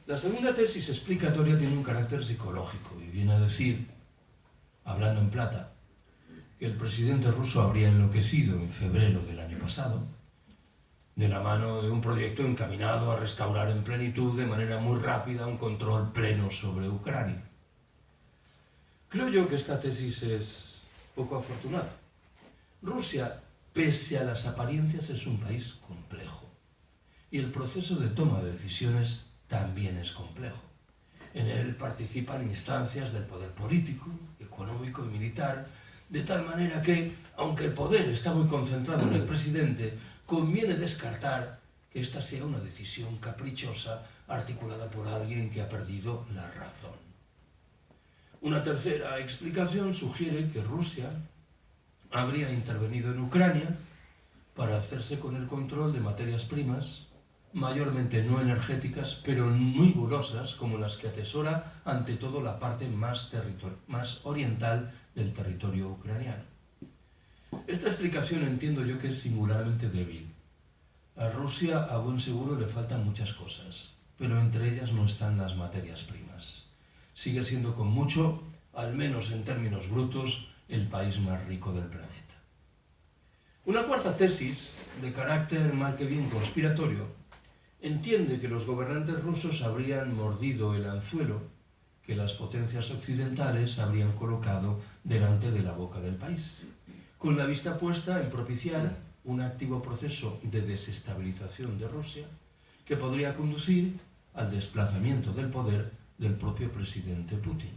La segunda tesis explicatoria tiene un carácter psicológico y viene a decir, hablando en plata, que el presidente ruso habría enloquecido en febrero del año pasado, de la mano de un proyecto encaminado a restaurar en plenitud de manera muy rápida un control pleno sobre Ucrania. Creo yo que esta tesis es poco afortunada. Rusia, pese a las apariencias, es un país complejo y el proceso de toma de decisiones también es complejo. En él participan instancias del poder político, económico y militar, de tal manera que, aunque el poder está muy concentrado en el presidente, conviene descartar que esta sea una decisión caprichosa articulada por alguien que ha perdido la razón. Una tercera explicación sugiere que Rusia habría intervenido en Ucrania para hacerse con el control de materias primas, mayormente no energéticas, pero muy bulosas, como las que atesora ante todo la parte más oriental del territorio ucraniano. Esta explicación entiendo yo que es singularmente débil. A Rusia, a buen seguro, le faltan muchas cosas, pero entre ellas no están las materias primas. Sigue siendo con mucho, al menos en términos brutos, el país más rico del planeta. Una cuarta tesis, de carácter mal que bien conspiratorio, entiende que los gobernantes rusos habrían mordido el anzuelo que las potencias occidentales habrían colocado delante de la boca del país, con la vista puesta en propiciar un activo proceso de desestabilización de Rusia que podría conducir al desplazamiento del poder del propio presidente Putin.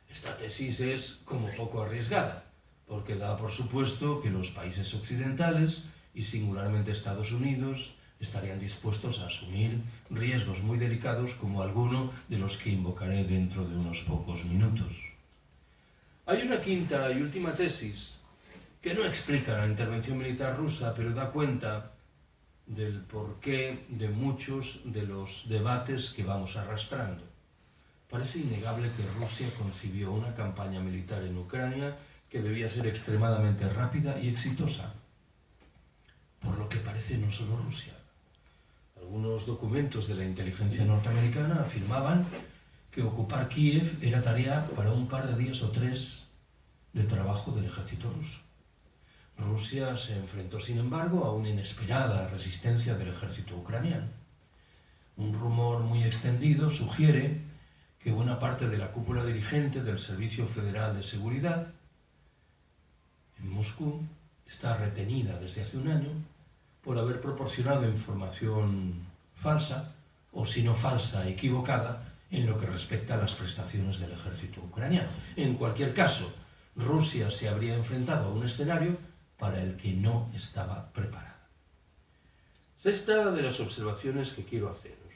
Esta tesis es como poco arriesgada, porque da por supuesto que los países occidentales, y singularmente Estados Unidos, estarían dispuestos a asumir riesgos muy delicados como alguno de los que invocaré dentro de unos pocos minutos. Hay una quinta y última tesis que no explica la intervención militar rusa, pero da cuenta del porqué de muchos de los debates que vamos arrastrando. Parece innegable que Rusia concibió una campaña militar en Ucrania que debía ser extremadamente rápida y exitosa. Por lo que parece no solo Rusia. Algunos documentos de la inteligencia norteamericana afirmaban que ocupar Kiev era tarea para un par de días o 3 de trabajo del ejército ruso. Rusia se enfrentó, sin embargo, a una inesperada resistencia del ejército ucraniano. Un rumor muy extendido sugiere que buena parte de la cúpula dirigente del Servicio Federal de Seguridad en Moscú está retenida desde hace un año por haber proporcionado información falsa, o si no falsa, equivocada, en lo que respecta a las prestaciones del ejército ucraniano. En cualquier caso, Rusia se habría enfrentado a un escenario para el que no estaba preparada. Sexta de las observaciones que quiero haceros.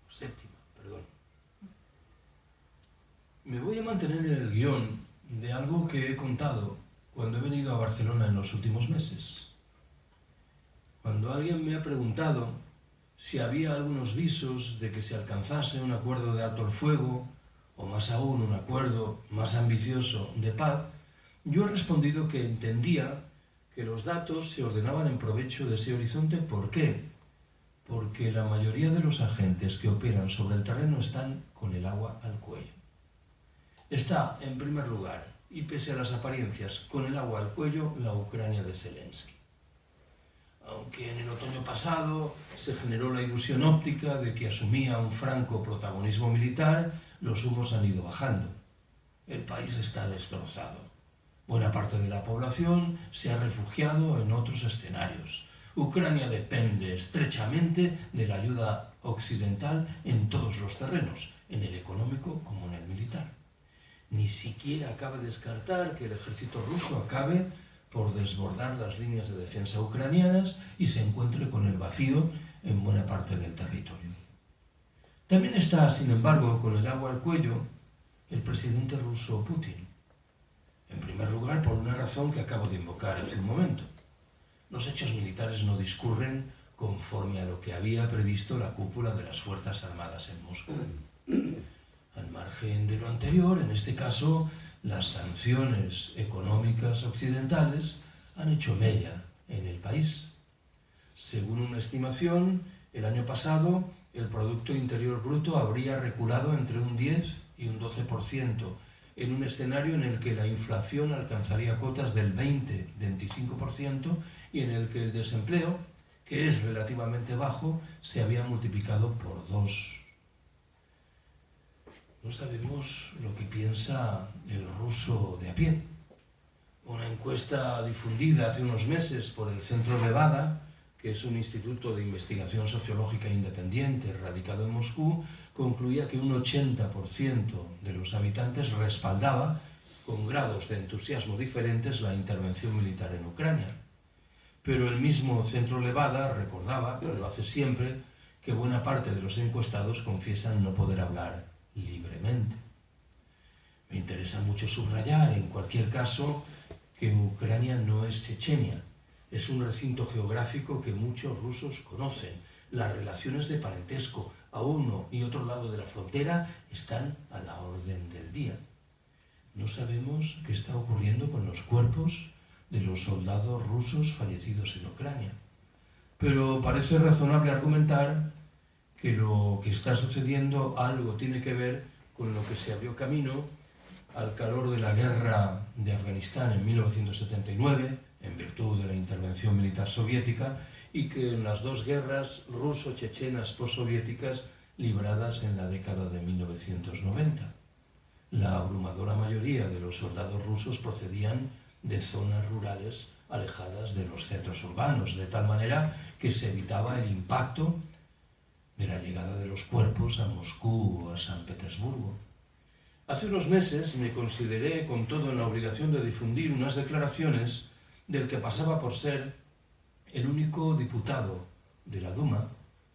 Séptima, perdón. Me voy a mantener en el guión de algo que he contado cuando he venido a Barcelona en los últimos meses. Cuando alguien me ha preguntado si había algunos visos de que se alcanzase un acuerdo de alto el fuego, o más aún un acuerdo más ambicioso de paz, yo he respondido que entendía que los datos se ordenaban en provecho de ese horizonte. ¿Por qué? Porque la mayoría de los agentes que operan sobre el terreno están con el agua al cuello. Está, en primer lugar, y pese a las apariencias, con el agua al cuello, la Ucrania de Zelensky. Aunque en el otoño pasado se generó la ilusión óptica de que asumía un franco protagonismo militar, los humos han ido bajando. El país está destrozado. Buena parte de la población se ha refugiado en otros escenarios. Ucrania depende estrechamente de la ayuda occidental en todos los terrenos, en el económico como en el militar. Ni siquiera acaba de descartar que el ejército ruso acabe por desbordar las líneas de defensa ucranianas y se encuentre con el vacío en buena parte del territorio. También está, sin embargo, con el agua al cuello el presidente ruso Putin. En primer lugar, por una razón que acabo de invocar hace un momento. Los hechos militares no discurren conforme a lo que había previsto la cúpula de las Fuerzas Armadas en Moscú. Al margen de lo anterior, en este caso, las sanciones económicas occidentales han hecho mella en el país. Según una estimación, el año pasado el Producto Interior Bruto habría reculado entre un 10 y un 12%, en un escenario en el que la inflación alcanzaría cotas del 20-25% y en el que el desempleo, que es relativamente bajo, se había multiplicado por 2. No sabemos lo que piensa el ruso de a pie. Una encuesta difundida hace unos meses por el Centro Levada, que es un instituto de investigación sociológica independiente radicado en Moscú, concluía que un 80% de los habitantes respaldaba, con grados de entusiasmo diferentes, la intervención militar en Ucrania. Pero el mismo Centro Levada recordaba, como lo hace siempre, que buena parte de los encuestados confiesan no poder hablar libremente. Me interesa mucho subrayar, en cualquier caso, que Ucrania no es Chechenia. Es un recinto geográfico que muchos rusos conocen. Las relaciones de parentesco a uno y otro lado de la frontera están a la orden del día. No sabemos qué está ocurriendo con los cuerpos de los soldados rusos fallecidos en Ucrania. Pero parece razonable argumentar que lo que está sucediendo algo tiene que ver con lo que se abrió camino al calor de la guerra de Afganistán en 1979, en virtud de la intervención militar soviética, y que en las dos guerras ruso-chechenas postsoviéticas libradas en la década de 1990. La abrumadora mayoría de los soldados rusos procedían de zonas rurales alejadas de los centros urbanos, de tal manera que se evitaba el impacto de la llegada de los cuerpos a Moscú o a San Petersburgo. Hace unos meses me consideré con todo en la obligación de difundir unas declaraciones del que pasaba por ser el único diputado de la Duma,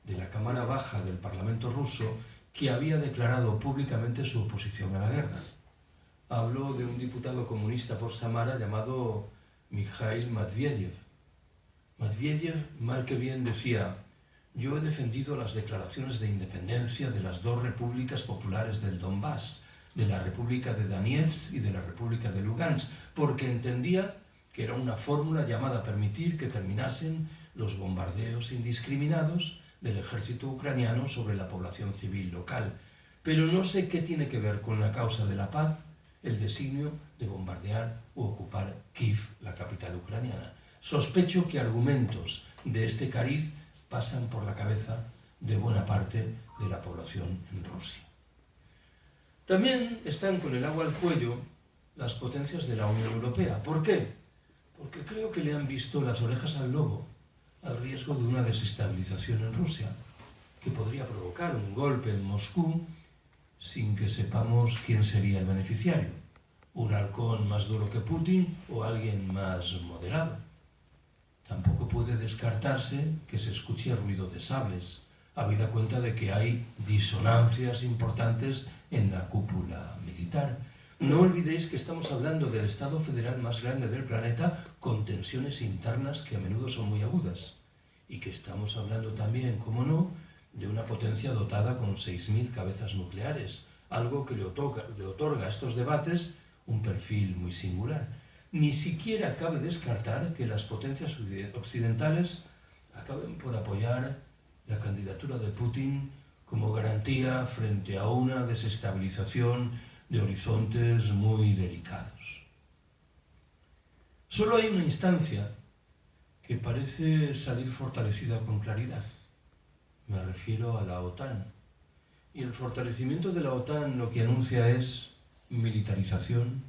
de la Cámara Baja del Parlamento ruso, que había declarado públicamente su oposición a la guerra. Hablo de un diputado comunista por Samara llamado Mikhail Medvedev. Medvedev, mal que bien, decía: yo he defendido las declaraciones de independencia de las dos repúblicas populares del Donbass, de la República de Donetsk y de la República de Lugansk, porque entendía que era una fórmula llamada a permitir que terminasen los bombardeos indiscriminados del ejército ucraniano sobre la población civil local. Pero no sé qué tiene que ver con la causa de la paz el designio de bombardear u ocupar Kiev, la capital ucraniana. Sospecho que argumentos de este cariz pasan por la cabeza de buena parte de la población en Rusia. También están con el agua al cuello las potencias de la Unión Europea. ¿Por qué? Porque creo que le han visto las orejas al lobo al riesgo de una desestabilización en Rusia, que podría provocar un golpe en Moscú sin que sepamos quién sería el beneficiario. un halcón más duro que Putin o alguien más moderado. Tampoco puede descartarse que se escuche ruido de sables, habida cuenta de que hay disonancias importantes en la cúpula militar. No olvidéis que estamos hablando del Estado federal más grande del planeta con tensiones internas que a menudo son muy agudas. Y que estamos hablando también, como no, de una potencia dotada con 6.000 cabezas nucleares, algo que le otorga a estos debates un perfil muy singular. Ni siquiera cabe descartar que las potencias occidentales acaben por apoyar la candidatura de Putin como garantía frente a una desestabilización de horizontes muy delicados. Solo hay una instancia que parece salir fortalecida con claridad. Me refiero a la OTAN. Y el fortalecimiento de la OTAN lo que anuncia es militarización,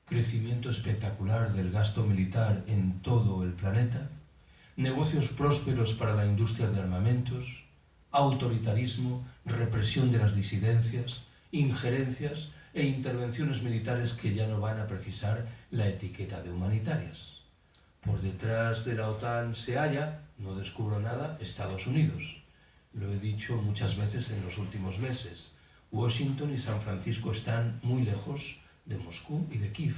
crecimiento espectacular del gasto militar en todo el planeta, negocios prósperos para la industria de armamentos, autoritarismo, represión de las disidencias, injerencias e intervenciones militares que ya no van a precisar la etiqueta de humanitarias. Por detrás de la OTAN se halla, no descubro nada, Estados Unidos. Lo he dicho muchas veces en los últimos meses. Washington y San Francisco están muy lejos de Moscú y de Kiev,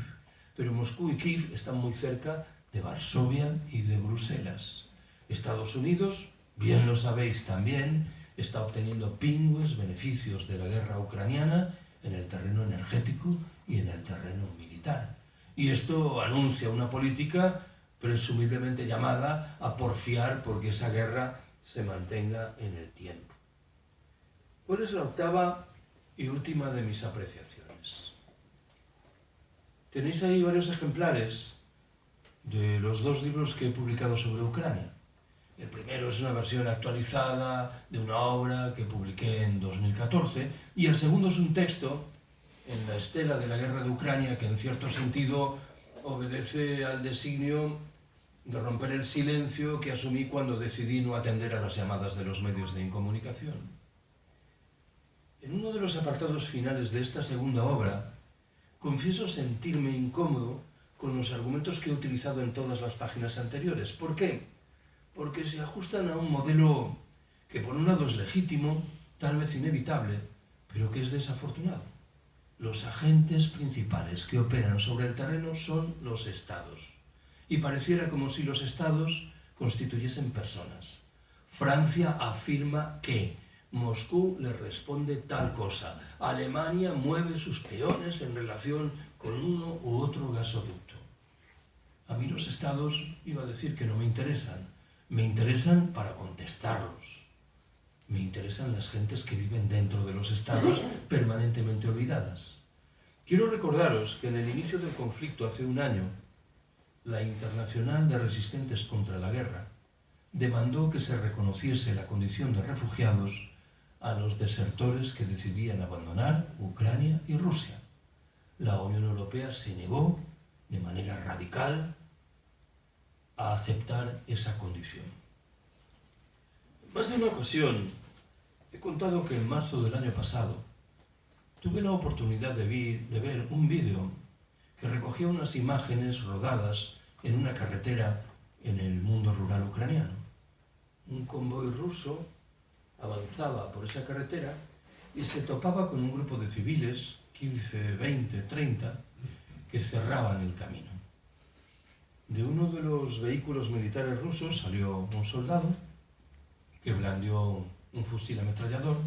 pero Moscú y Kiev están muy cerca de Varsovia y de Bruselas. Estados Unidos, bien lo sabéis también, está obteniendo pingües beneficios de la guerra ucraniana en el terreno energético y en el terreno militar. Y esto anuncia una política presumiblemente llamada a porfiar porque esa guerra se mantenga en el tiempo. ¿Cuál es la octava y última de mis apreciaciones? Tenéis ahí varios ejemplares de los dos libros que he publicado sobre Ucrania. El primero es una versión actualizada de una obra que publiqué en 2014 y el segundo es un texto en la estela de la guerra de Ucrania que en cierto sentido obedece al designio de romper el silencio que asumí cuando decidí no atender a las llamadas de los medios de incomunicación. En uno de los apartados finales de esta segunda obra, confieso sentirme incómodo con los argumentos que he utilizado en todas las páginas anteriores. ¿Por qué? Porque se ajustan a un modelo que por un lado es legítimo, tal vez inevitable, pero que es desafortunado. Los agentes principales que operan sobre el terreno son los estados. Y pareciera como si los estados constituyesen personas. Francia afirma que Moscú le responde tal cosa. Alemania mueve sus peones en relación con uno u otro gasoducto. A mí los estados, iba a decir que no me interesan. Me interesan para contestarlos. Me interesan las gentes que viven dentro de los estados permanentemente olvidadas. Quiero recordaros que en el inicio del conflicto hace un año, la Internacional de Resistentes contra la Guerra demandó que se reconociese la condición de refugiados a los desertores que decidían abandonar Ucrania y Rusia. La Unión Europea se negó de manera radical a aceptar esa condición. En más de una ocasión he contado que en marzo del año pasado tuve la oportunidad de ver un vídeo que recogía unas imágenes rodadas en una carretera en el mundo rural ucraniano. Un convoy ruso avanzaba por esa carretera y se topaba con un grupo de civiles, 15, 20, 30, que cerraban el camino. De uno de los vehículos militares rusos salió un soldado que blandió un fusil ametrallador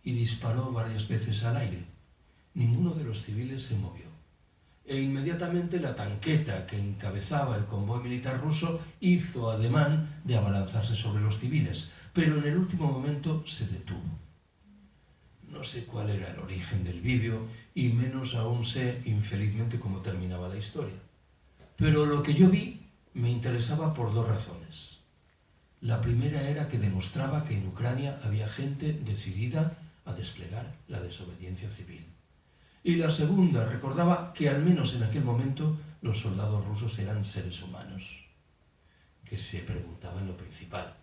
y disparó varias veces al aire. Ninguno de los civiles se movió. E inmediatamente la tanqueta que encabezaba el convoy militar ruso hizo ademán de abalanzarse sobre los civiles, pero en el último momento se detuvo. No sé cuál era el origen del vídeo y menos aún sé, infelizmente, cómo terminaba la historia. Pero lo que yo vi me interesaba por dos razones. La primera era que demostraba que en Ucrania había gente decidida a desplegar la desobediencia civil. Y la segunda recordaba que al menos en aquel momento los soldados rusos eran seres humanos, que se preguntaban lo principal.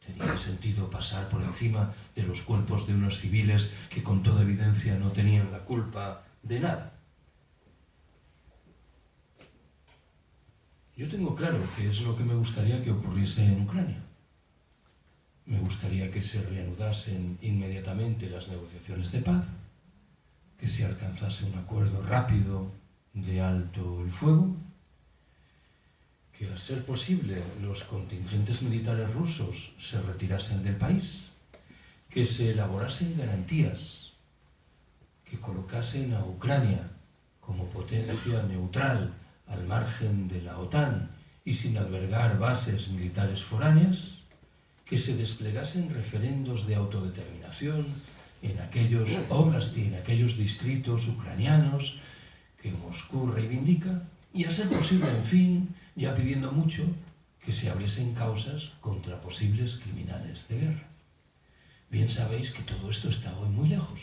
¿Tenía sentido pasar por encima de los cuerpos de unos civiles que con toda evidencia no tenían la culpa de nada? Yo tengo claro qué es lo que me gustaría que ocurriese en Ucrania. Me gustaría que se reanudasen inmediatamente las negociaciones de paz, que se alcanzase un acuerdo rápido de alto el fuego, que a ser posible los contingentes militares rusos se retirasen del país, que se elaborasen garantías que colocasen a Ucrania como potencia neutral al margen de la OTAN y sin albergar bases militares foráneas, que se desplegasen referendos de autodeterminación en aquellos oblasts y en aquellos distritos ucranianos que Moscú reivindica, y a ser posible, en fin, ya pidiendo mucho, que se abriesen causas contra posibles criminales de guerra. Bien sabéis que todo esto está hoy muy lejos,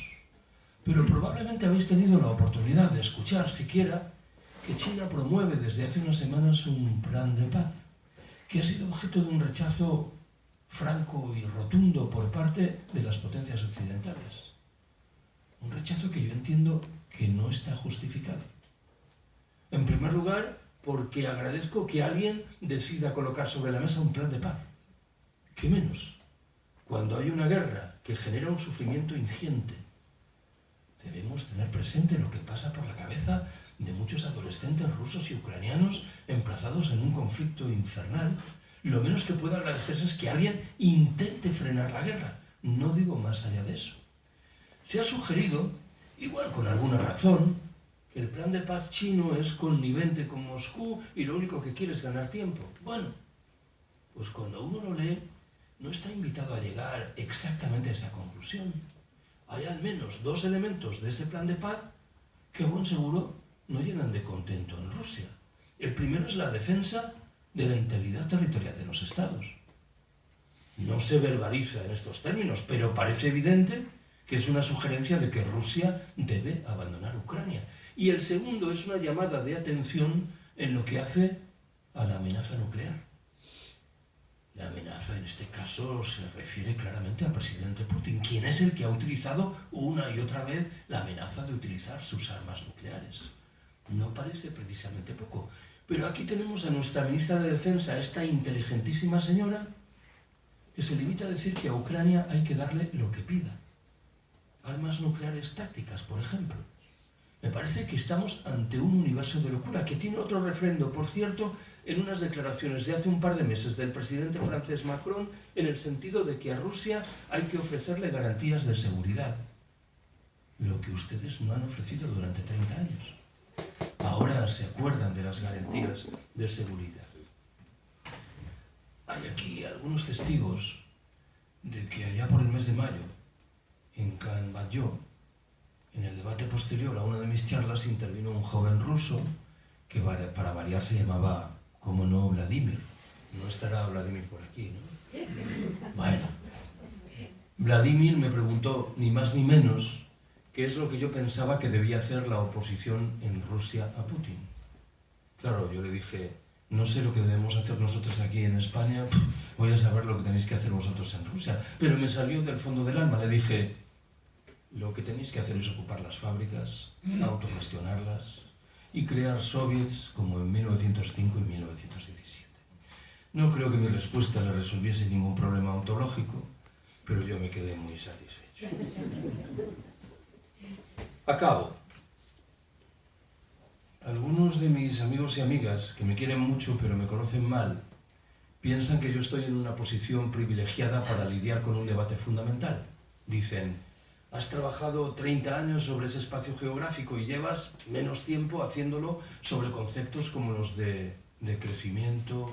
pero probablemente habéis tenido la oportunidad de escuchar siquiera que China promueve desde hace unas semanas un plan de paz, que ha sido objeto de un rechazo franco y rotundo por parte de las potencias occidentales. Un rechazo que yo entiendo que no está justificado. En primer lugar, porque agradezco que alguien decida colocar sobre la mesa un plan de paz. ¿Qué menos? Cuando hay una guerra que genera un sufrimiento ingente, debemos tener presente lo que pasa por la cabeza de muchos adolescentes rusos y ucranianos emplazados en un conflicto infernal. Lo menos que puedo agradecerse es que alguien intente frenar la guerra. No digo más allá de eso. Se ha sugerido, igual con alguna razón, que el plan de paz chino es connivente con Moscú y lo único que quiere es ganar tiempo. Bueno, pues cuando uno lo lee, no está invitado a llegar exactamente a esa conclusión. Hay al menos dos elementos de ese plan de paz que a buen seguro no llenan de contento en Rusia. El primero es la defensa de la integridad territorial de los estados. No se verbaliza en estos términos, pero parece evidente que es una sugerencia de que Rusia debe abandonar Ucrania. Y el segundo es una llamada de atención en lo que hace a la amenaza nuclear. La amenaza en este caso se refiere claramente al presidente Putin, quien es el que ha utilizado una y otra vez la amenaza de utilizar sus armas nucleares. No parece precisamente poco, pero aquí tenemos a nuestra ministra de Defensa, esta inteligentísima señora, que se limita a decir que a Ucrania hay que darle lo que pida. Armas nucleares tácticas, por ejemplo. Me parece que estamos ante un universo de locura, que tiene otro refrendo, por cierto, en unas declaraciones de hace un par de meses del presidente francés Macron, en el sentido de que a Rusia hay que ofrecerle garantías de seguridad. Lo que ustedes no han ofrecido durante 30 años. Ahora se acuerdan de las garantías de seguridad. Hay aquí algunos testigos de que allá por el mes de mayo, en Khan-Badyo, en el debate posterior a una de mis charlas, intervino un joven ruso que para variar se llamaba, como no, Vladimir. No estará Vladimir por aquí, ¿no? Bueno, Vladimir me preguntó, ni más ni menos, qué es lo que yo pensaba que debía hacer la oposición en Rusia a Putin. Claro, yo le dije, no sé lo que debemos hacer nosotros aquí en España, voy a saber lo que tenéis que hacer vosotros en Rusia. Pero me salió del fondo del alma, le dije, lo que tenéis que hacer es ocupar las fábricas, autogestionarlas y crear soviets como en 1905 y 1917. No creo que mi respuesta le resolviese ningún problema ontológico, pero yo me quedé muy satisfecho. Acabo. Algunos de mis amigos y amigas, que me quieren mucho pero me conocen mal, piensan que yo estoy en una posición privilegiada para lidiar con un debate fundamental. Dicen, has trabajado 30 años sobre ese espacio geográfico y llevas menos tiempo haciéndolo sobre conceptos como los de crecimiento,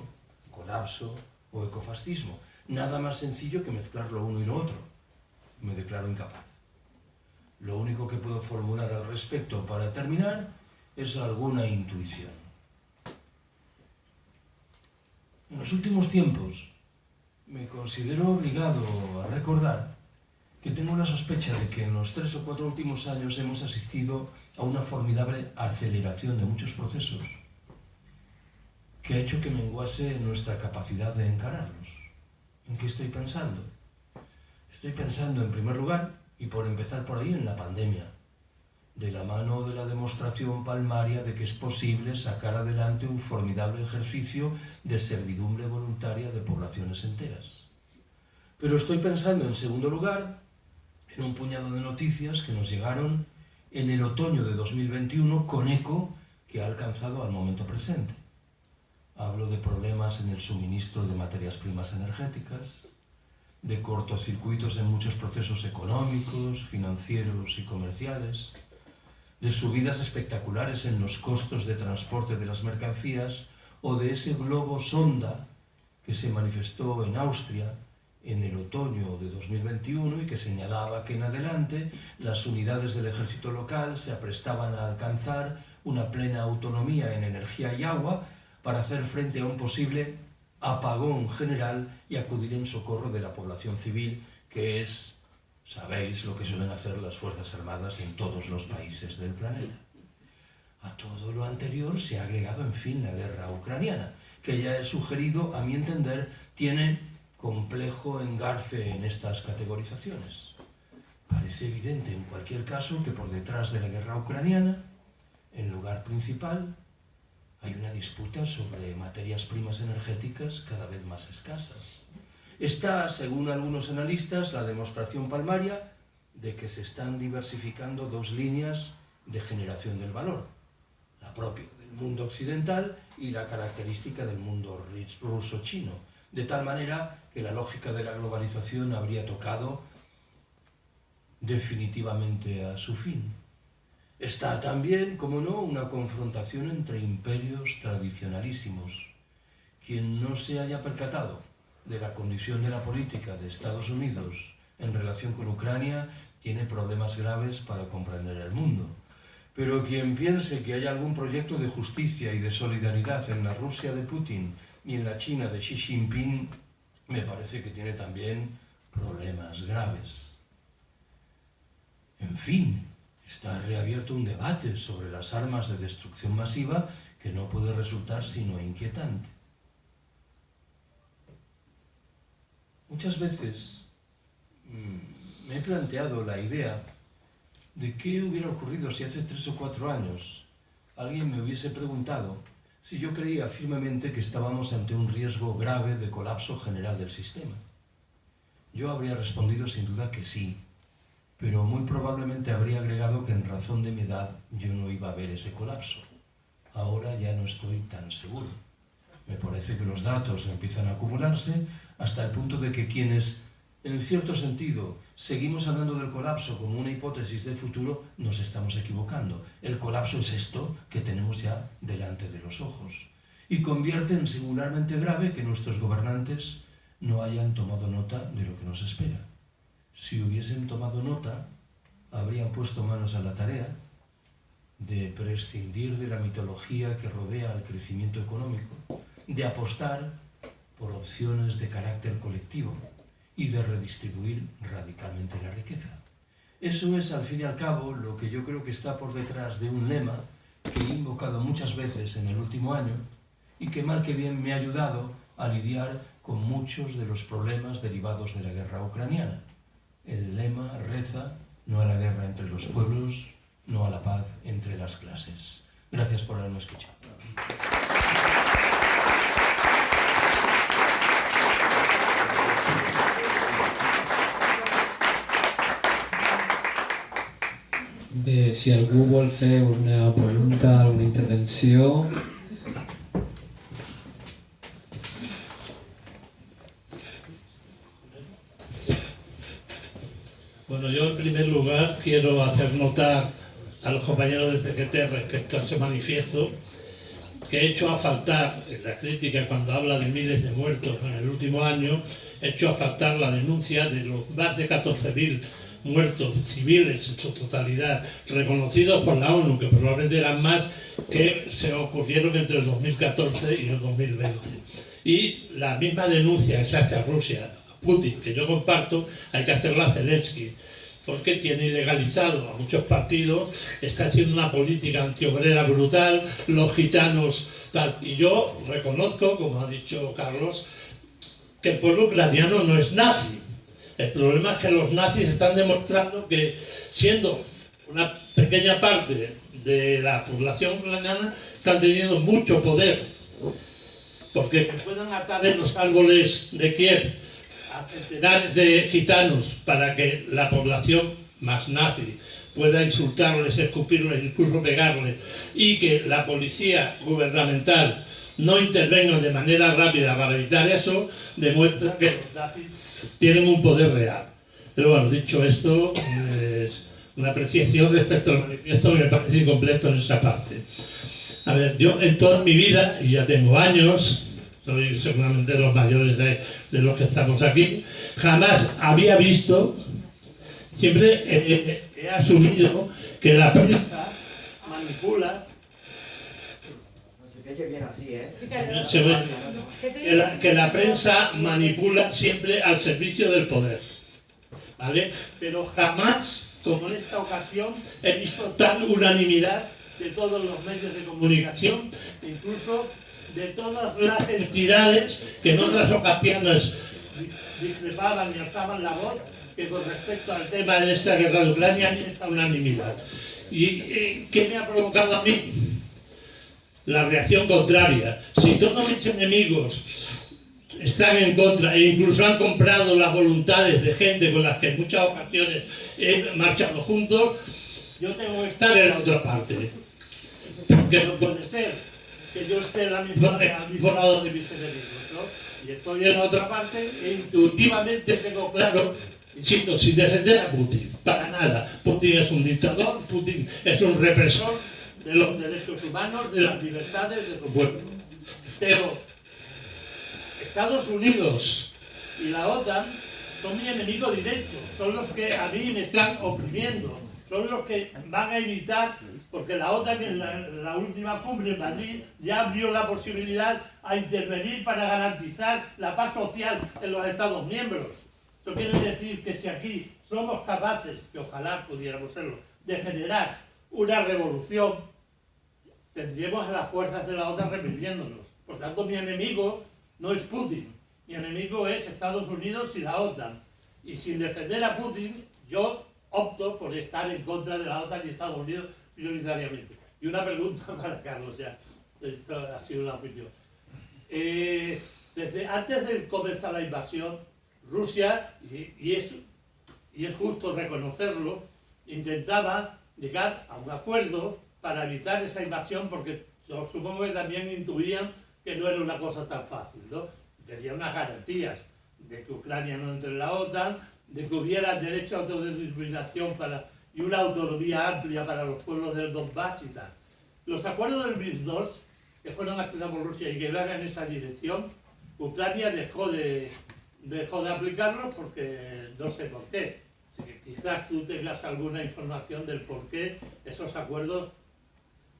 colapso o ecofascismo. Nada más sencillo que mezclar lo uno y lo otro. Me declaro incapaz. Lo único que puedo formular al respecto para terminar es alguna intuición. En los últimos tiempos me considero obligado a recordar que tengo la sospecha de que en los 3 o 4 últimos años hemos asistido a una formidable aceleración de muchos procesos que ha hecho que menguase nuestra capacidad de encararlos. ¿En qué estoy pensando? Estoy pensando, en primer lugar, y por empezar por ahí, en la pandemia. de la mano de la demostración palmaria de que es posible sacar adelante un formidable ejercicio de servidumbre voluntaria de poblaciones enteras. Pero estoy pensando, en segundo lugar, en un puñado de noticias que nos llegaron en el otoño de 2021 con eco que ha alcanzado al momento presente. Hablo de problemas en el suministro de materias primas energéticas, de cortocircuitos en muchos procesos económicos, financieros y comerciales, de subidas espectaculares en los costos de transporte de las mercancías o de ese globo sonda que se manifestó en Austria en el otoño de 2021 y que señalaba que en adelante las unidades del ejército local se aprestaban a alcanzar una plena autonomía en energía y agua para hacer frente a un posible apagón general y acudir en socorro de la población civil, que es, sabéis, lo que suelen hacer las Fuerzas Armadas en todos los países del planeta. A todo lo anterior se ha agregado, en fin, la guerra ucraniana, que ya he sugerido, a mi entender, tiene complejo engarce en estas categorizaciones. Parece evidente, en cualquier caso, que por detrás de la guerra ucraniana, en lugar principal, hay una disputa sobre materias primas energéticas cada vez más escasas. Está, según algunos analistas, la demostración palmaria de que se están diversificando dos líneas de generación del valor, la propia del mundo occidental y la característica del mundo ruso-chino, de tal manera que la lógica de la globalización habría tocado definitivamente a su fin. Está también, como no, una confrontación entre imperios tradicionalísimos. Quien no se haya percatado de la condición de la política de Estados Unidos en relación con Ucrania tiene problemas graves para comprender el mundo. Pero quien piense que hay algún proyecto de justicia y de solidaridad en la Rusia de Putin y en la China de Xi Jinping, me parece que tiene también problemas graves. En fin, está reabierto un debate sobre las armas de destrucción masiva que no puede resultar sino inquietante. Muchas veces me he planteado la idea de qué hubiera ocurrido si hace 3 o 4 años alguien me hubiese preguntado si yo creía firmemente que estábamos ante un riesgo grave de colapso general del sistema. Yo habría respondido sin duda que sí, pero muy probablemente habría agregado que en razón de mi edad yo no iba a ver ese colapso. Ahora ya no estoy tan seguro. Me parece que los datos empiezan a acumularse hasta el punto de que quienes, en cierto sentido, seguimos hablando del colapso como una hipótesis del futuro, nos estamos equivocando. El colapso es esto que tenemos ya delante de los ojos. Y convierte en singularmente grave que nuestros gobernantes no hayan tomado nota de lo que nos espera. Si hubiesen tomado nota, habrían puesto manos a la tarea de prescindir de la mitología que rodea al crecimiento económico, de apostar por opciones de carácter colectivo y de redistribuir radicalmente la riqueza. Eso es, al fin y al cabo, lo que yo creo que está por detrás de un lema que he invocado muchas veces en el último año y que mal que bien me ha ayudado a lidiar con muchos de los problemas derivados de la guerra ucraniana. El lema reza: no a la guerra entre los pueblos, no a la paz entre las clases. Gracias por haberme escuchado. Bé, si algú vol fer una pregunta, una intervenció... Bueno, yo en primer lugar quiero hacer notar a los compañeros del CGT respecto a ese manifiesto que he hecho a faltar en la crítica cuando habla de miles de muertos en el último año, he hecho a faltar la denuncia de los más de 14.000 muertos civiles en su totalidad, reconocidos por la ONU, que probablemente eran más que se ocurrieron entre el 2014 y el 2020. Y la misma denuncia que se hace a Rusia, Putin, que yo comparto, hay que hacerla a Zelensky, porque tiene ilegalizado a muchos partidos, está haciendo una política antiobrera brutal, los gitanos tal. Y yo reconozco, como ha dicho Carlos, que el pueblo ucraniano no es nazi. El problema es que los nazis están demostrando que, siendo una pequeña parte de la población ucraniana están teniendo mucho poder, porque puedan atar en los árboles de Kiev a centenares de gitanos para que la población más nazi pueda insultarles, escupirles, incluso pegarles, y que la policía gubernamental no intervenga de manera rápida para evitar eso, demuestra que los nazis tienen un poder real. Pero bueno, dicho esto, es una apreciación respecto al manifiesto que me parece incompleto en esa parte. A ver, yo en toda mi vida, y ya tengo años, soy seguramente de los mayores de los que estamos aquí, jamás había visto, siempre he asumido que la prensa manipula, Se te oye bien así, ¿eh? que la prensa manipula siempre al servicio del poder, ¿vale? Pero jamás, como en esta ocasión, he visto tal unanimidad de todos los medios de comunicación, incluso de todas las entidades que en otras ocasiones discrepaban y alzaban la voz, que con respecto al tema de esta guerra de Ucrania hay esta unanimidad. ¿Y qué me ha provocado a mí? La reacción contraria. Si todos mis enemigos están en contra e incluso han comprado las voluntades de gente con las que en muchas ocasiones he marchado juntos, yo tengo que estar en la otra parte. Porque no puede ser que yo esté al mismo lado de mis enemigos, ¿no? Y estoy en la otra parte e intuitivamente tengo claro, insisto, sin defender a Putin, para nada. Putin es un dictador, Putin es un represor de los derechos humanos, de las libertades de su pueblo. Pero Estados Unidos y la OTAN son mi enemigo directo, son los que a mí me están oprimiendo, son los que van a evitar, porque la OTAN en la última cumbre en Madrid ya abrió la posibilidad a intervenir para garantizar la paz social en los Estados miembros. Eso quiere decir que si aquí somos capaces, que ojalá pudiéramos serlo, de generar una revolución, tendríamos a las fuerzas de la OTAN reprimiéndonos. Por tanto, mi enemigo no es Putin, mi enemigo es Estados Unidos y la OTAN. Y sin defender a Putin, yo opto por estar en contra de la OTAN y Estados Unidos prioritariamente. Y una pregunta para Carlos, ya. Esto ha sido una opinión. Desde antes de comenzar la invasión, Rusia, y es justo reconocerlo, intentaba llegar a un acuerdo para evitar esa invasión, porque yo supongo que también intuían que no era una cosa tan fácil, ¿no? Pedían unas garantías de que Ucrania no entre en la OTAN, de que hubiera derecho a autodeterminación y una autonomía amplia para los pueblos del Donbass y tal. Los acuerdos del Minsk II, que fueron accionados por Rusia y que van en esa dirección, Ucrania dejó de aplicarlos porque no sé por qué. Quizás tú tengas alguna información del por qué esos acuerdos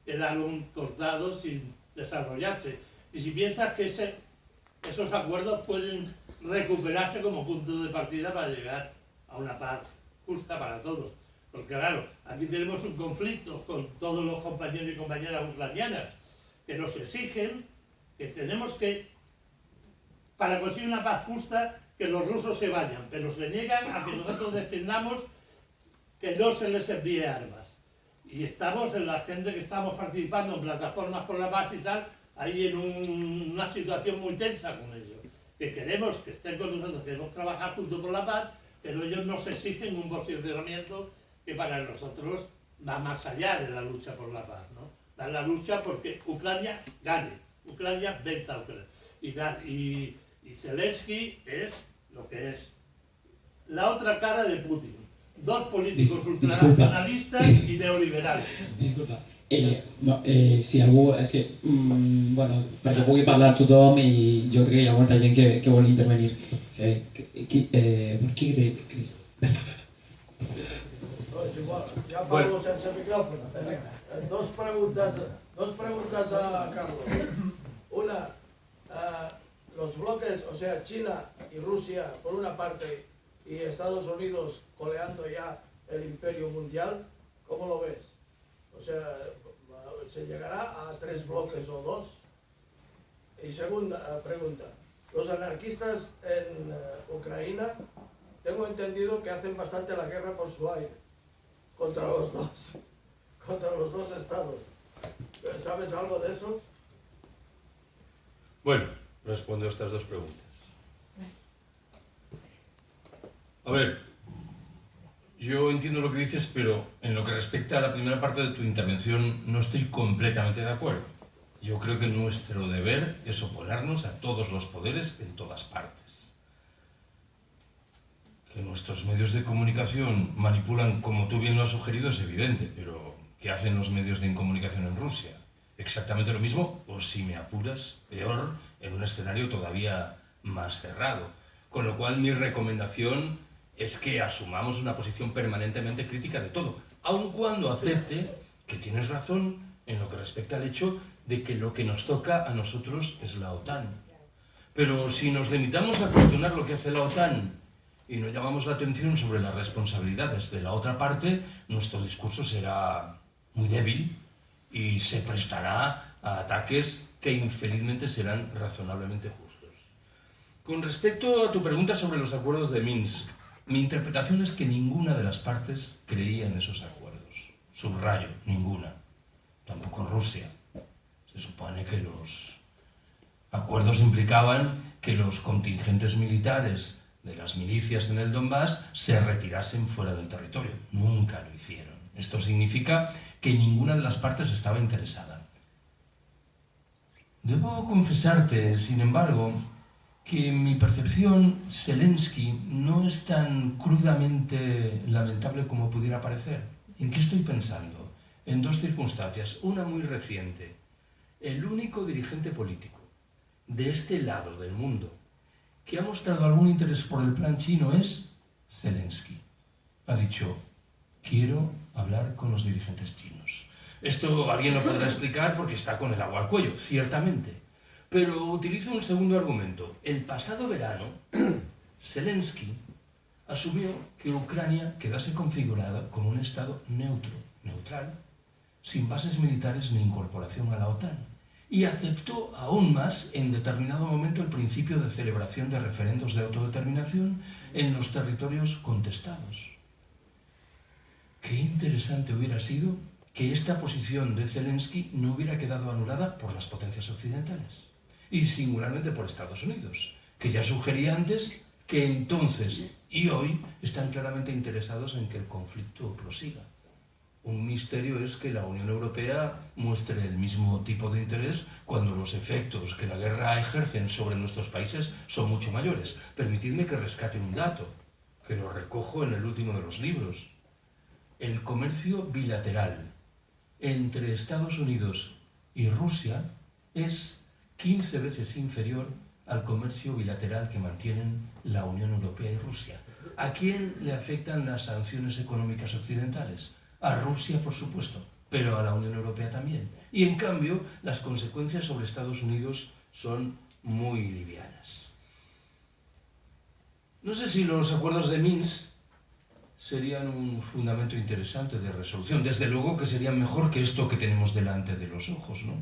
quedaron cortados sin desarrollarse. Y si piensas que esos acuerdos pueden recuperarse como punto de partida para llegar a una paz justa para todos. Porque claro, aquí tenemos un conflicto con todos los compañeros y compañeras ucranianas que nos exigen que tenemos que, para conseguir una paz justa, que los rusos se vayan, pero se niegan a que nosotros defendamos que no se les envíe armas. Y estamos, en la gente que estamos participando en plataformas por la paz y tal, ahí en una situación muy tensa con ellos. Que queremos que estén con nosotros, queremos trabajar juntos por la paz, pero ellos nos exigen un posicionamiento que para nosotros va más allá de la lucha por la paz, ¿no? Da la lucha porque Ucrania gane, Ucrania venza a Ucrania. Y Zelensky es lo que es la otra cara de Putin. Dos políticos ultranacionalistas y neoliberales. Disculpa. No, si algú... És que, bueno, perquè pugui parlar tothom i jo crec que hi ha molta gent que vol intervenir. Qui té, Cris? Ya Pablo sense micrófono. Dos preguntas a Carlos. Una, los bloques, o sea, China y Rusia por una parte y Estados Unidos coleando ya el imperio mundial, ¿cómo lo ves? O sea, ¿se llegará a 3 bloques o 2? Y segunda pregunta, los anarquistas en Ucrania, tengo entendido que hacen bastante la guerra por su aire, contra los dos. contra los dos estados. ¿Sabes algo de eso? Bueno, respondo a estas dos preguntas. A ver, yo entiendo lo que dices, pero en lo que respecta a la primera parte de tu intervención no estoy completamente de acuerdo. Yo creo que nuestro deber es oponernos a todos los poderes en todas partes. Que nuestros medios de comunicación manipulan, como tú bien lo has sugerido, es evidente, pero ¿qué hacen los medios de comunicación en Rusia? Exactamente lo mismo, o si me apuras, peor, en un escenario todavía más cerrado. Con lo cual mi recomendación es que asumamos una posición permanentemente crítica de todo, aun cuando acepte que tienes razón en lo que respecta al hecho de que lo que nos toca a nosotros es la OTAN. Pero si nos limitamos a cuestionar lo que hace la OTAN y no llamamos la atención sobre las responsabilidades de la otra parte, nuestro discurso será muy débil y se prestará a ataques que infelizmente serán razonablemente justos. Con respecto a tu pregunta sobre los acuerdos de Minsk, mi interpretación es que ninguna de las partes creía en esos acuerdos. Subrayo, ninguna. Tampoco Rusia. Se supone que los acuerdos implicaban que los contingentes militares de las milicias en el Donbass se retirasen fuera del territorio. Nunca lo hicieron. Esto significa que ninguna de las partes estaba interesada. Debo confesarte, sin embargo, que en mi percepción Zelensky no es tan crudamente lamentable como pudiera parecer. ¿En qué estoy pensando? En dos circunstancias. Una muy reciente. El único dirigente político de este lado del mundo que ha mostrado algún interés por el plan chino es Zelensky. Ha dicho, quiero hablar con los dirigentes chinos. Esto alguien lo podrá explicar porque está con el agua al cuello, ciertamente. Pero utilizo un segundo argumento. El pasado verano, Zelensky asumió que Ucrania quedase configurada como un estado neutral, sin bases militares ni incorporación a la OTAN. Y aceptó aún más, en determinado momento, el principio de celebración de referendos de autodeterminación en los territorios contestados. Qué interesante hubiera sido que esta posición de Zelensky no hubiera quedado anulada por las potencias occidentales. Y singularmente por Estados Unidos, que ya sugería antes que entonces y hoy están claramente interesados en que el conflicto prosiga. Un misterio es que la Unión Europea muestre el mismo tipo de interés cuando los efectos que la guerra ejercen sobre nuestros países son mucho mayores. Permitidme que rescate un dato, que lo recojo en el último de los libros. El comercio bilateral entre Estados Unidos y Rusia es 15 veces inferior al comercio bilateral que mantienen la Unión Europea y Rusia. ¿A quién le afectan las sanciones económicas occidentales? A Rusia, por supuesto, pero a la Unión Europea también. Y en cambio, las consecuencias sobre Estados Unidos son muy livianas. No sé si los acuerdos de Minsk serían un fundamento interesante de resolución. Desde luego que serían mejor que esto que tenemos delante de los ojos, ¿no?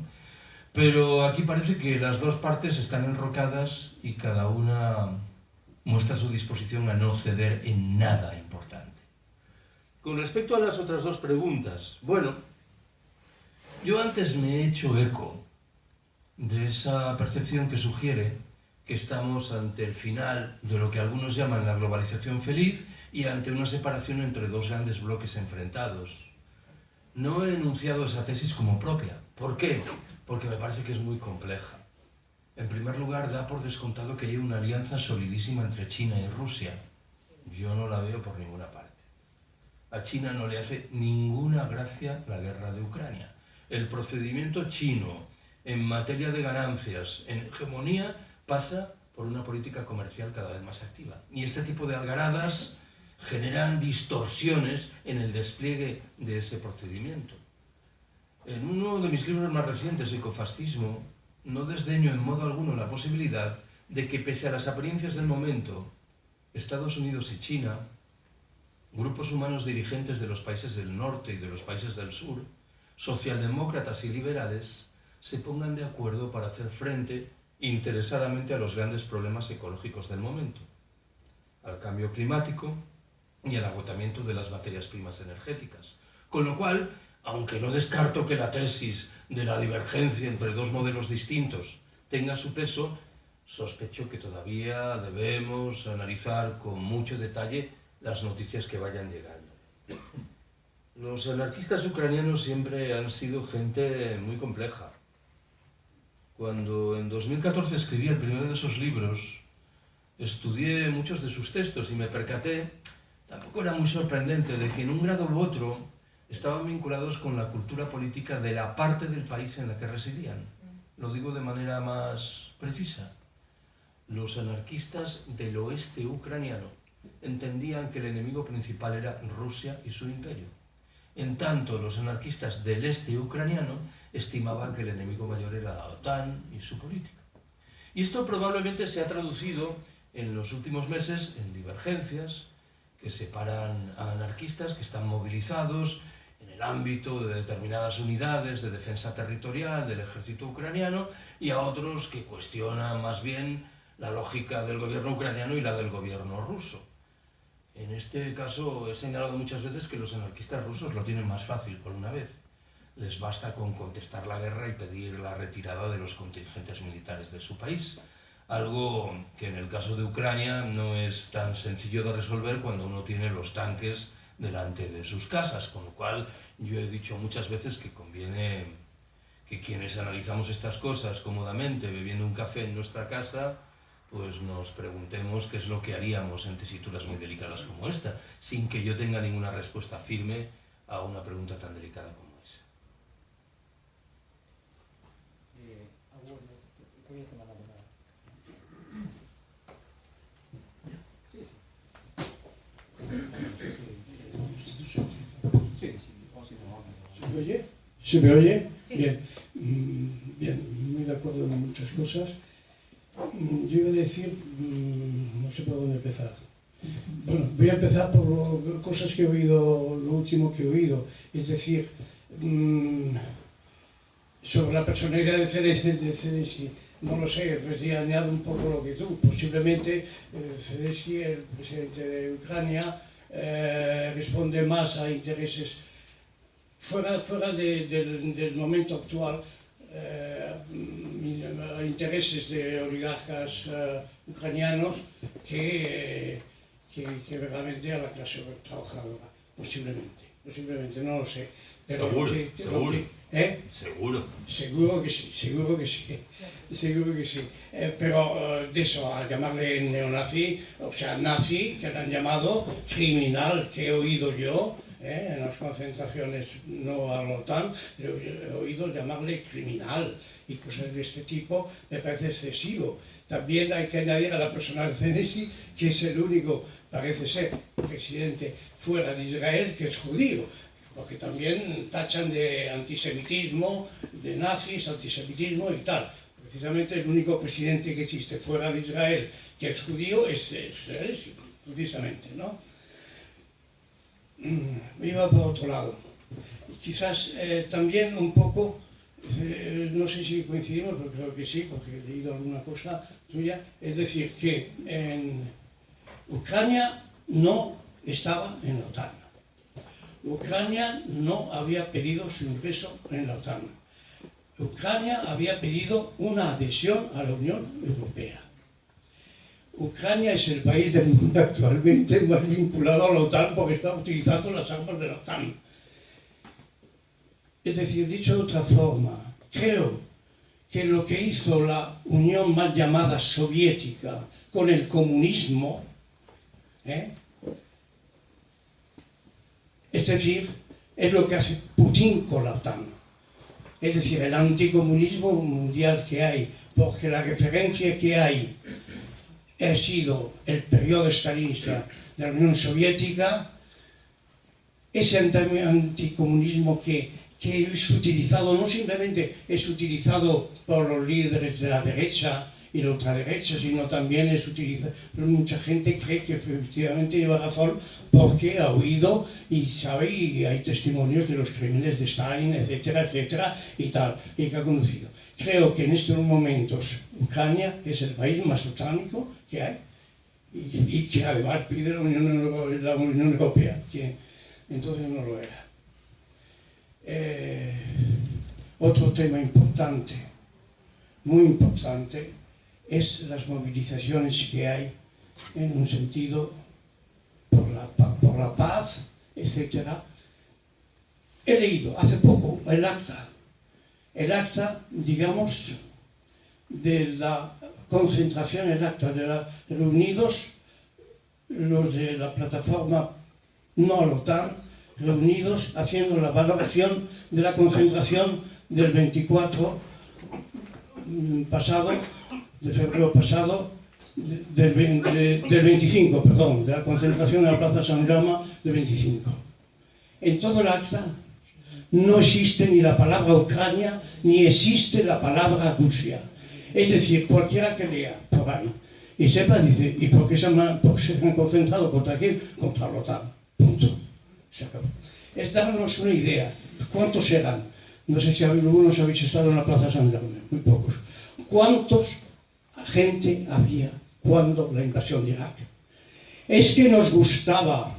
Pero aquí parece que las dos partes están enrocadas y cada una muestra su disposición a no ceder en nada importante. Con respecto a las otras dos preguntas, bueno, yo antes me he hecho eco de esa percepción que sugiere que estamos ante el final de lo que algunos llaman la globalización feliz y ante una separación entre dos grandes bloques enfrentados. No he enunciado esa tesis como propia. ¿Por qué? Porque me parece que es muy compleja. En primer lugar, da por descontado que hay una alianza solidísima entre China y Rusia. Yo no la veo por ninguna parte. A China no le hace ninguna gracia la guerra de Ucrania. El procedimiento chino en materia de ganancias, en hegemonía, pasa por una política comercial cada vez más activa. Y este tipo de algaradas generan distorsiones en el despliegue de ese procedimiento. En uno de mis libros más recientes, Ecofascismo, no desdeño en modo alguno la posibilidad de que, pese a las apariencias del momento, Estados Unidos y China, grupos humanos dirigentes de los países del norte y de los países del sur, socialdemócratas y liberales, se pongan de acuerdo para hacer frente interesadamente a los grandes problemas ecológicos del momento, al cambio climático y al agotamiento de las materias primas energéticas. Con lo cual, aunque no descarto que la tesis de la divergencia entre dos modelos distintos tenga su peso, sospecho que todavía debemos analizar con mucho detalle las noticias que vayan llegando. Los anarquistas ucranianos siempre han sido gente muy compleja. Cuando en 2014 escribí el primero de esos libros, estudié muchos de sus textos y me percaté, tampoco era muy sorprendente, de que en un grado u otro estaban vinculados con la cultura política de la parte del país en la que residían. Lo digo de manera más precisa. Los anarquistas del oeste ucraniano entendían que el enemigo principal era Rusia y su imperio. En tanto, los anarquistas del este ucraniano estimaban que el enemigo mayor era la OTAN y su política. Y esto probablemente se ha traducido en los últimos meses en divergencias que separan a anarquistas que están movilizados en el ámbito de determinadas unidades de defensa territorial del ejército ucraniano y a otros que cuestionan más bien la lógica del gobierno ucraniano y la del gobierno ruso. En este caso he señalado muchas veces que los anarquistas rusos lo tienen más fácil por una vez. Les basta con contestar la guerra y pedir la retirada de los contingentes militares de su país. Algo que en el caso de Ucrania no es tan sencillo de resolver cuando uno tiene los tanques delante de sus casas, con lo cual yo he dicho muchas veces que conviene que quienes analizamos estas cosas cómodamente bebiendo un café en nuestra casa, pues nos preguntemos qué es lo que haríamos en tesituras muy delicadas como esta, sin que yo tenga ninguna respuesta firme a una pregunta tan delicada como esa. ¿Se me oye? ¿Se me oye? Sí. Bien. Bien, muy de acuerdo en muchas cosas. Yo iba a decir, no sé por dónde empezar. Bueno, voy a empezar por cosas que he oído, lo último que he oído. Es decir, sobre la personalidad de Zelensky, no lo sé, pues ya añado un poco lo que tú. Posiblemente Zelensky, el presidente de Ucrania, responde más a intereses fuera del momento actual, a intereses de oligarcas ucranianos que realmente a la clase trabajadora, posiblemente, no lo sé. Pero seguro que sí. Pero de eso, a llamarle neonazi, o sea, nazi, que le han llamado, criminal, que he oído yo, en las concentraciones, no a la OTAN, he oído llamarle criminal y cosas de este tipo, me parece excesivo. También hay que añadir a la persona de Zelensky, que es el único, parece ser, presidente fuera de Israel que es judío, porque también tachan de antisemitismo, de nazis, antisemitismo y tal. Precisamente el único presidente que existe fuera de Israel que es judío es Zelensky, precisamente, ¿no? Iba por otro lado. Quizás también un poco, no sé si coincidimos, pero creo que sí, porque he leído alguna cosa tuya, es decir, que en Ucrania no estaba en la OTAN. Ucrania no había pedido su ingreso en la OTAN. Ucrania había pedido una adhesión a la Unión Europea. Ucrania es el país del mundo actualmente más vinculado a la OTAN porque está utilizando las armas de la OTAN. Es decir, dicho de otra forma, creo que lo que hizo la Unión mal llamada soviética con el comunismo, es decir, es lo que hace Putin con la OTAN. Es decir, el anticomunismo mundial que hay, porque la referencia que hay ha sido el periodo stalinista de la Unión Soviética, ese anticomunismo que es utilizado, no simplemente es utilizado por los líderes de la derecha y la ultraderecha, sino también es utilizado, mucha gente cree que efectivamente lleva razón porque ha oído y sabe y hay testimonios de los crímenes de Stalin, etcétera, etcétera, y tal, y que ha conocido. Creo que en estos momentos Ucrania es el país más otánico que hay y que además pide la Unión Europea, que entonces no lo era. Otro tema importante, muy importante, es las movilizaciones que hay en un sentido por la paz, etc. He leído hace poco el acta, digamos, de la concentración, el acta de la reunidos, los de la plataforma no a la OTAN, reunidos haciendo la valoración de la concentración del 24 pasado, de febrero pasado, del 25, perdón, de la concentración en la Plaza San Jaume del 25. En todo el acta no existe ni la palabra Ucrania, ni existe la palabra Rusia. Es decir, cualquiera que lea por ahí y sepa, dice, ¿y por qué se han concentrado contra quién? Contra la OTAN. Punto. Se acabó. Es darnos una idea. ¿Cuántos eran? No sé si algunos habéis estado en la Plaza San Jaume, muy pocos. ¿Cuántos gente había cuando la invasión de Irak? Es que nos gustaba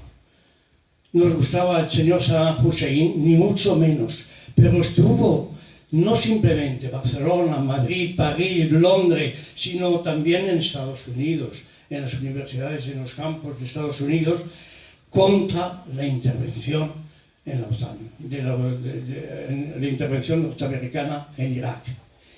el señor Saddam Hussein, ni mucho menos, pero estuvo no simplemente Barcelona, Madrid, París, Londres, sino también en Estados Unidos, en las universidades, en los campos de Estados Unidos, contra la intervención en la OTAN, la intervención norteamericana en Irak.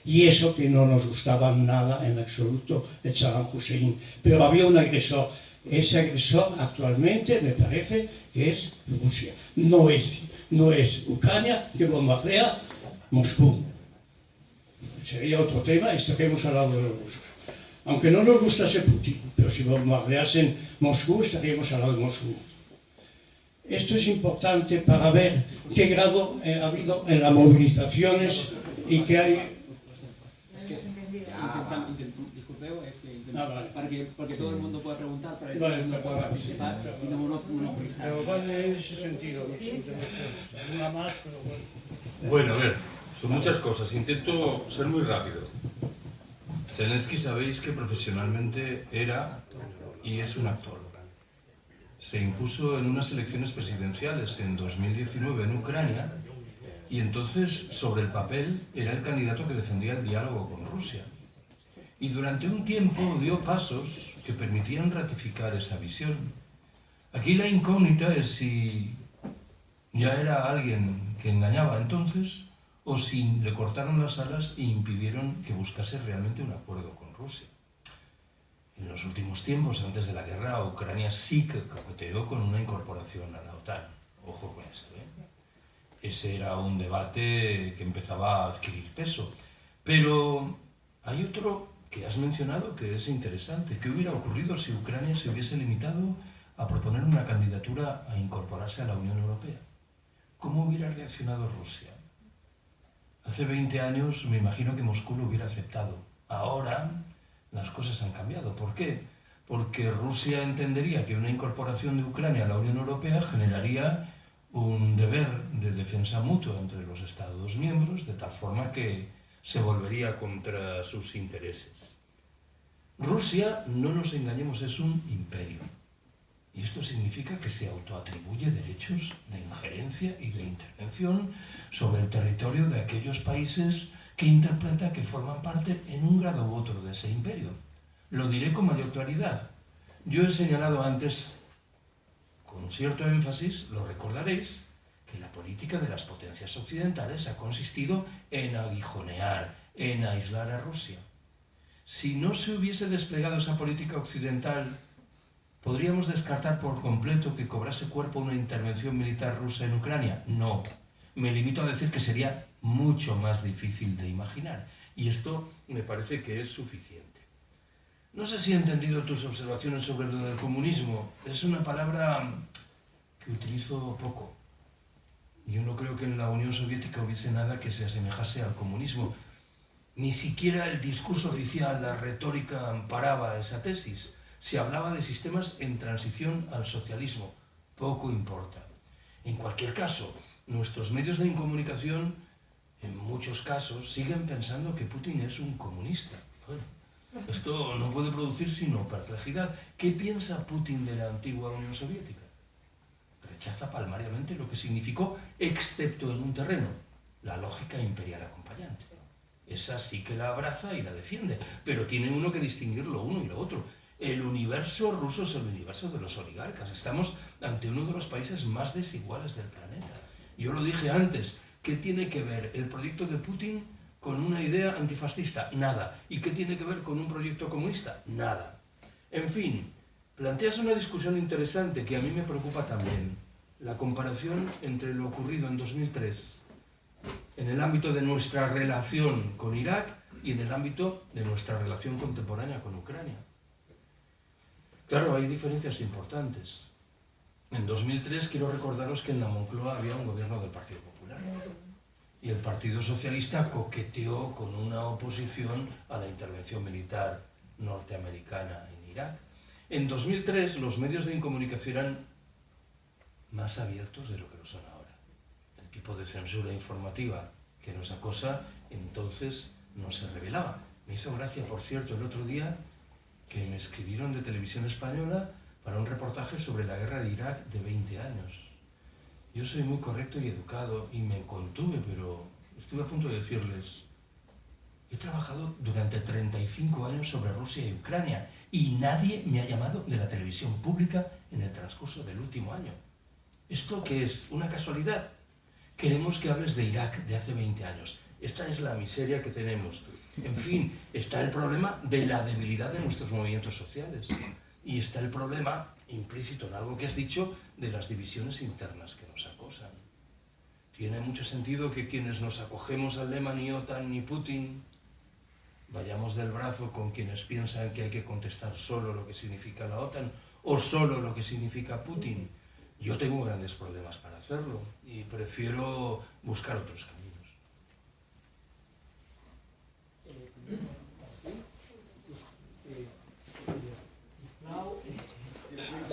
Y eso que no nos gustaba nada en absoluto de Saddam Hussein. Pero había un agresor. Ese agresor actualmente me parece que es Rusia. No es Ucrania que bombardea Moscú. Sería otro tema, esto que hemos hablado de los rusos. Aunque no nos gustase Putin, pero si bombardeasen Moscú, estaríamos hablando de Moscú. Esto es importante para ver qué grado ha habido en las movilizaciones y qué hay. Disculpeu, es que vale. porque todo el mundo pueda preguntar, para que Vale, todo el mundo pueda vale. participar y no monopolizar. Pero vale en ese sentido, las intervenciones. Alguna más, pero bueno. Bueno, a ver, son muchas cosas. Intento ser muy rápido. Zelensky sabéis que profesionalmente era y es un actor. Se impuso en unas elecciones presidenciales en 2019 en Ucrania y entonces, sobre el papel, era el candidato que defendía el diálogo con Rusia. Y durante un tiempo dio pasos que permitían ratificar esa visión. Aquí la incógnita es si ya era alguien que engañaba entonces o si le cortaron las alas e impidieron que buscase realmente un acuerdo con Rusia. En los últimos tiempos, antes de la guerra, Ucrania sí que coqueteó con una incorporación a la OTAN. Ojo con esto, ¿eh? Ese era un debate que empezaba a adquirir peso. Pero hay otro que has mencionado que es interesante. ¿Qué hubiera ocurrido si Ucrania se hubiese limitado a proponer una candidatura a incorporarse a la Unión Europea? ¿Cómo hubiera reaccionado Rusia? Hace 20 años me imagino que Moscú lo hubiera aceptado. Ahora las cosas han cambiado. ¿Por qué? Porque Rusia entendería que una incorporación de Ucrania a la Unión Europea generaría un deber de defensa mutua entre los Estados miembros, de tal forma que se volvería contra sus intereses. Rusia, no nos engañemos, es un imperio. Y esto significa que se autoatribuye derechos de injerencia y de intervención sobre el territorio de aquellos países que interpreta que forman parte en un grado u otro de ese imperio. Lo diré con mayor claridad. Yo he señalado antes, con cierto énfasis, lo recordaréis, que la política de las potencias occidentales ha consistido en aguijonear, en aislar a Rusia. Si no se hubiese desplegado esa política occidental, ¿podríamos descartar por completo que cobrase cuerpo una intervención militar rusa en Ucrania? No. Me limito a decir que sería mucho más difícil de imaginar. Y esto me parece que es suficiente. No sé si he entendido tus observaciones sobre lo del comunismo. Es una palabra que utilizo poco. Yo no creo que en la Unión Soviética hubiese nada que se asemejase al comunismo. Ni siquiera el discurso oficial, la retórica amparaba esa tesis. Se hablaba de sistemas en transición al socialismo. Poco importa. En cualquier caso, nuestros medios de comunicación, en muchos casos, siguen pensando que Putin es un comunista. Bueno, esto no puede producir sino perplejidad. ¿Qué piensa Putin de la antigua Unión Soviética? rechaza palmariamente lo que significó, excepto en un terreno, la lógica imperial acompañante. Esa sí que la abraza y la defiende, pero tiene uno que distinguir lo uno y lo otro. El universo ruso es el universo de los oligarcas. Estamos ante uno de los países más desiguales del planeta. Yo lo dije antes, ¿qué tiene que ver el proyecto de Putin con una idea antifascista? Nada. ¿Y qué tiene que ver con un proyecto comunista? Nada. En fin, planteas una discusión interesante que a mí me preocupa también. La comparación entre lo ocurrido en 2003 en el ámbito de nuestra relación con Irak y en el ámbito de nuestra relación contemporánea con Ucrania. Claro, hay diferencias importantes. En 2003 quiero recordaros que en la Moncloa había un gobierno del Partido Popular y el Partido Socialista coqueteó con una oposición a la intervención militar norteamericana en Irak. En 2003 los medios de comunicación eran más abiertos de lo que lo son ahora. El tipo de censura informativa que nos acosa entonces no se revelaba. Me hizo gracia, por cierto, el otro día que me escribieron de Televisión Española para un reportaje sobre la guerra de Irak de 20 años. Yo soy muy correcto y educado y me contuve, pero estuve a punto de decirles: he trabajado durante 35 años sobre Rusia y Ucrania y nadie me ha llamado de la televisión pública en el transcurso del último año. ¿Esto qué es? ¿Una casualidad? Queremos que hables de Irak de hace 20 años. Esta es la miseria que tenemos. En fin, está el problema de la debilidad de nuestros movimientos sociales. Y está el problema, implícito en algo que has dicho, de las divisiones internas que nos acosan. Tiene mucho sentido que quienes nos acogemos al lema ni OTAN ni Putin vayamos del brazo con quienes piensan que hay que contestar solo lo que significa la OTAN o solo lo que significa Putin. Yo tengo grandes problemas para hacerlo y prefiero buscar otros caminos.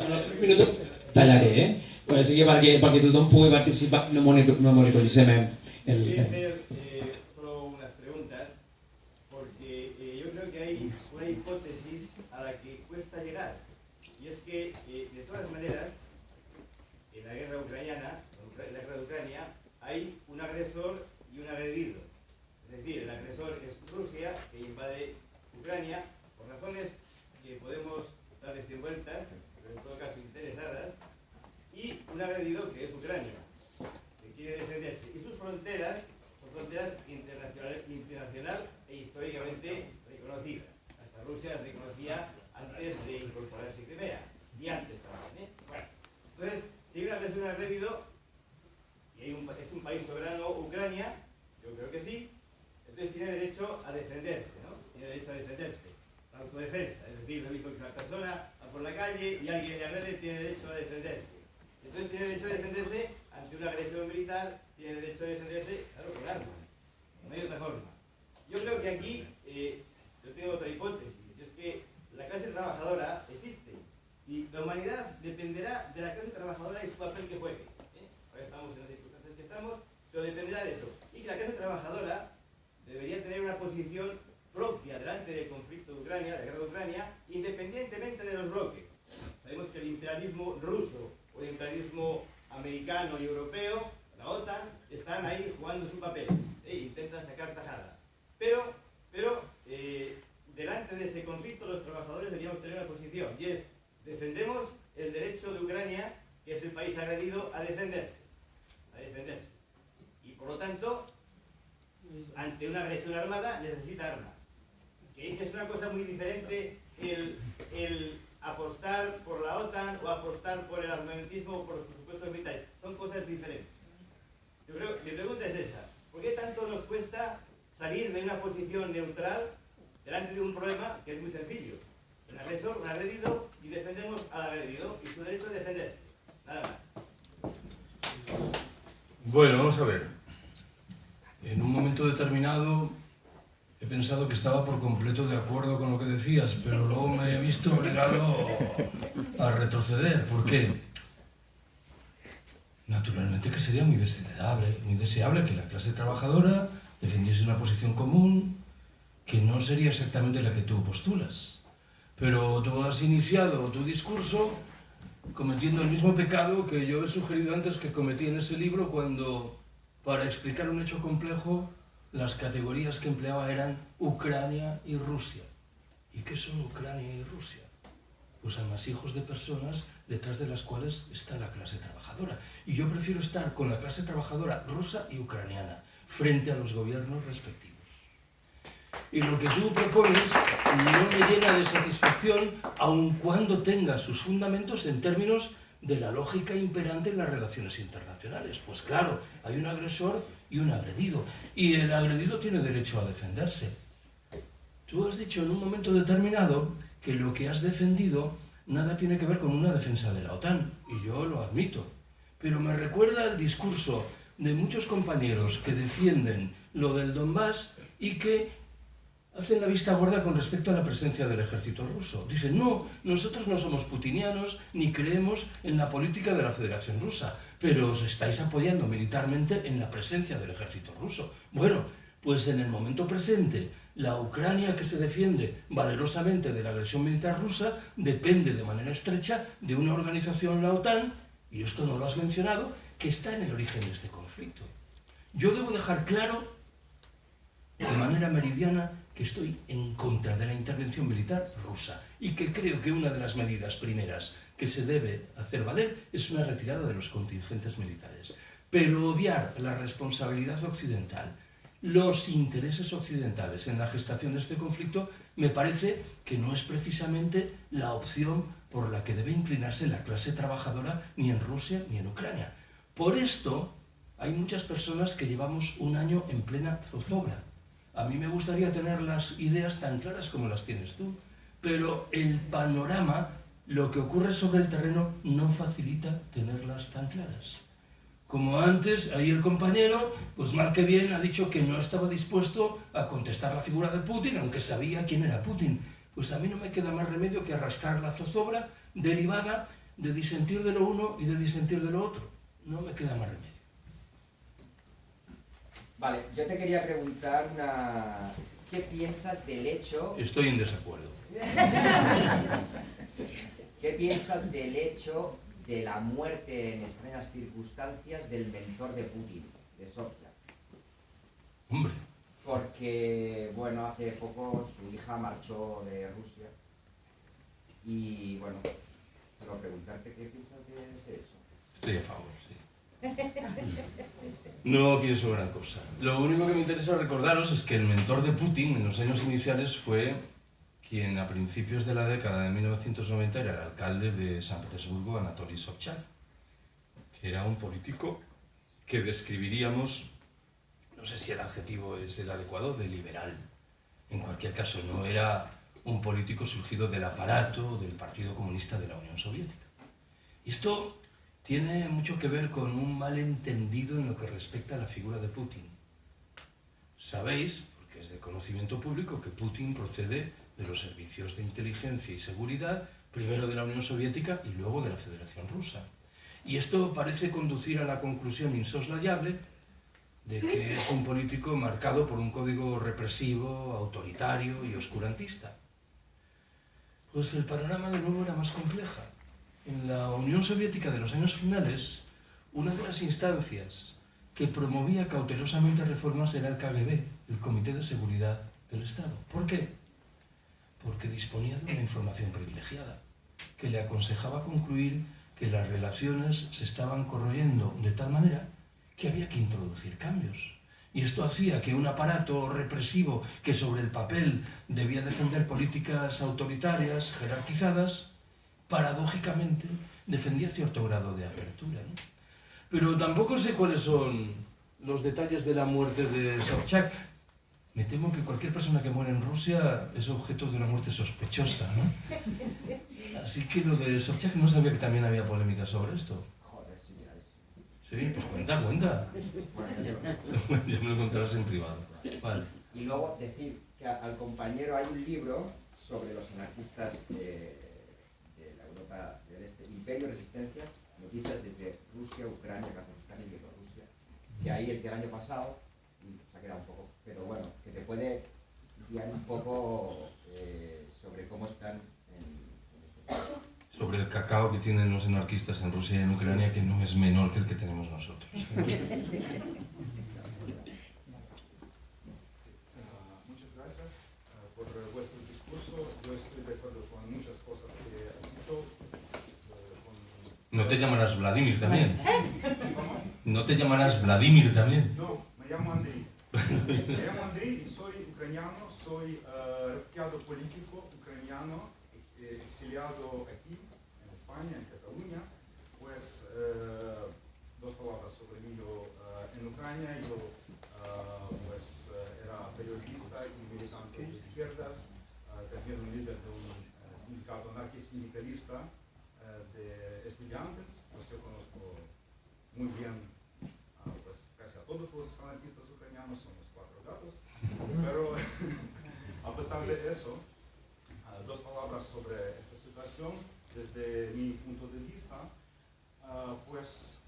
Un minuto tallaré, Bueno, sí que perquè tothom pugui participar, no monitoricem Solo unas preguntas, porque yo creo que hay una hipótesis a la que cuesta llegar, y es que, de todas maneras, en la guerra ucraniana, en la guerra de Ucrania, hay un agresor y un agredido. Es decir, el agresor es Rusia, que invade Ucrania, por razones que podemos darles 100 vueltas, pero en todo caso interesadas, y un agredido que es Ucrania, que quiere defenderse. Y sus fronteras son fronteras internacional e históricamente reconocidas. Hasta Rusia reconocía antes de incorporarse Crimea, y antes también. Bueno, entonces, si hay una agresión y un agredido, y es un país soberano Ucrania, yo creo que sí, entonces tiene derecho a defenderse, ¿no? Tiene derecho a defenderse. La autodefensa, es decir, lo mismo que una persona va por la calle y alguien le agrede, tiene derecho a defenderse. Entonces tiene derecho a defenderse ante una agresión militar, tiene derecho a defenderse, claro, con armas. No hay otra forma. Yo creo que aquí, yo tengo otra hipótesis, y es que la clase trabajadora existe, y la humanidad dependerá de la clase trabajadora y su papel que juegue. Ahora estamos en las circunstancias que estamos, pero dependerá de eso. Y que la clase trabajadora debería tener una posición propia delante del conflicto de Ucrania, de la guerra de Ucrania, independientemente de los bloques. Sabemos que el imperialismo ruso o el imperialismo americano y europeo, la OTAN, están ahí jugando su papel, intentan sacar tajada. Pero delante de ese conflicto los trabajadores deberíamos tener una posición, y es: defendemos el derecho de Ucrania, que es el país agredido, a defenderse. Y por lo tanto, ante una agresión armada necesita armas. Que es una cosa muy diferente el apostar por la OTAN o apostar por el armamentismo o por los presupuestos militares. Son cosas diferentes. Yo creo, mi pregunta es esa: ¿por qué tanto nos cuesta salir de una posición neutral delante de un problema que es muy sencillo? El agresor, un agredido, y defendemos al agredido y su derecho a defenderse. Nada más. Bueno, vamos a ver. En un momento determinado he pensado que estaba por completo de acuerdo con lo que decías, pero luego me he visto obligado a retroceder. ¿Por qué? Naturalmente que sería muy deseable que la clase trabajadora defendiese una posición común, que no sería exactamente la que tú postulas. Pero tú has iniciado tu discurso cometiendo el mismo pecado que yo he sugerido antes que cometí en ese libro cuando, para explicar un hecho complejo, las categorías que empleaba eran Ucrania y Rusia. ¿Y qué son Ucrania y Rusia? Pues amasijos de personas detrás de las cuales está la clase trabajadora. Y yo prefiero estar con la clase trabajadora rusa y ucraniana frente a los gobiernos respectivos. Y lo que tú propones no me llena de satisfacción, aun cuando tenga sus fundamentos en términos de la lógica imperante en las relaciones internacionales. Pues claro, hay un agresor y un agredido, y el agredido tiene derecho a defenderse. Tú has dicho en un momento determinado que lo que has defendido nada tiene que ver con una defensa de la OTAN, y yo lo admito. Pero me recuerda el discurso de muchos compañeros que defienden lo del Donbass y que hacen la vista gorda con respecto a la presencia del ejército ruso. Dicen, no, nosotros no somos putinianos ni creemos en la política de la Federación Rusa, pero os estáis apoyando militarmente en la presencia del ejército ruso. Bueno, pues en el momento presente, la Ucrania que se defiende valerosamente de la agresión militar rusa depende de manera estrecha de una organización, la OTAN, y esto no lo has mencionado, que está en el origen de este conflicto. Yo debo dejar claro, de manera meridiana, que estoy en contra de la intervención militar rusa y que creo que una de las medidas primeras que se debe hacer valer es una retirada de los contingentes militares. Pero obviar la responsabilidad occidental, los intereses occidentales en la gestación de este conflicto, me parece que no es precisamente la opción por la que debe inclinarse la clase trabajadora ni en Rusia ni en Ucrania. Por esto, hay muchas personas que llevamos un año en plena zozobra. A mí me gustaría tener las ideas tan claras como las tienes tú, pero el panorama, lo que ocurre sobre el terreno, no facilita tenerlas tan claras. Como antes, ahí el compañero, pues mal que bien, ha dicho que no estaba dispuesto a contestar la figura de Putin, aunque sabía quién era Putin. Pues a mí no me queda más remedio que arrastrar la zozobra derivada de disentir de lo uno y de disentir de lo otro. No me queda más remedio. Vale, yo te quería preguntar ¿qué piensas del hecho? Estoy en desacuerdo. ¿Qué piensas del hecho de la muerte en extrañas circunstancias del mentor de Putin, de Sobchak? Hombre. Porque, bueno, hace poco su hija marchó de Rusia y, bueno, solo preguntarte qué piensas de ese hecho. Estoy a favor, sí. No pienso gran cosa. Lo único que me interesa recordaros es que el mentor de Putin en los años iniciales fue quien a principios de la década de 1990 era el alcalde de San Petersburgo, Anatoly Sobchak, que era un político que describiríamos, no sé si el adjetivo es el adecuado, de liberal. En cualquier caso, no era un político surgido del aparato del Partido Comunista de la Unión Soviética. Y esto tiene mucho que ver con un malentendido en lo que respecta a la figura de Putin. Sabéis, porque es de conocimiento público, que Putin procede de los servicios de inteligencia y seguridad, primero de la Unión Soviética y luego de la Federación Rusa. Y esto parece conducir a la conclusión insoslayable de que es un político marcado por un código represivo, autoritario y oscurantista. Pues el panorama de nuevo era más compleja. En la Unión Soviética de los años finales, una de las instancias que promovía cautelosamente reformas era el KGB, el Comité de Seguridad del Estado. ¿Por qué? Porque disponía de una información privilegiada, que le aconsejaba concluir que las relaciones se estaban corroyendo de tal manera que había que introducir cambios. Y esto hacía que un aparato represivo que sobre el papel debía defender políticas autoritarias, jerarquizadas, paradójicamente defendía cierto grado de apertura, ¿no? Pero tampoco sé cuáles son los detalles de la muerte de Sobchak. Me temo que cualquier persona que muere en Rusia es objeto de una muerte sospechosa, ¿no? Así que lo de Sobchak no sabía que también había polémica sobre esto. Joder, sí, ya es. Sí, pues cuenta. Ya me lo contarás en privado. Vale. Y luego decir que al compañero hay un libro sobre los anarquistas de la Europa del Este, Imperio, Resistencias, noticias desde Rusia, Ucrania, Kazajistán y Bielorrusia, que ahí el año pasado, y se ha quedado un poco, pero bueno, que te puede guiar un poco sobre cómo están en este país. sobre el cacao que tienen los anarquistas en Rusia y en Ucrania, que no es menor que el que tenemos nosotros. Muchas gracias por vuestro discurso. Yo estoy de acuerdo con muchas cosas que has dicho. ¿No te llamarás Vladimir también? ¿No te llamarás Vladimir también? No, me llamo Andriy. Me llamo Andriy y soy ucraniano, soy refugiado político ucraniano, exiliado aquí, en España, en Cataluña. Pues dos palabras sobre mí. Yo en Ucrania yo pues era periodista y militante de izquierdas, también un líder de un sindicato anarquisindicalista de estudiantes. Pues yo conozco muy bien pues casi a todos los anarquistas ucranianos, somos 4 gatos, pero a pesar de eso, dos palabras sobre esta situación. Desde mi punto de vista, pues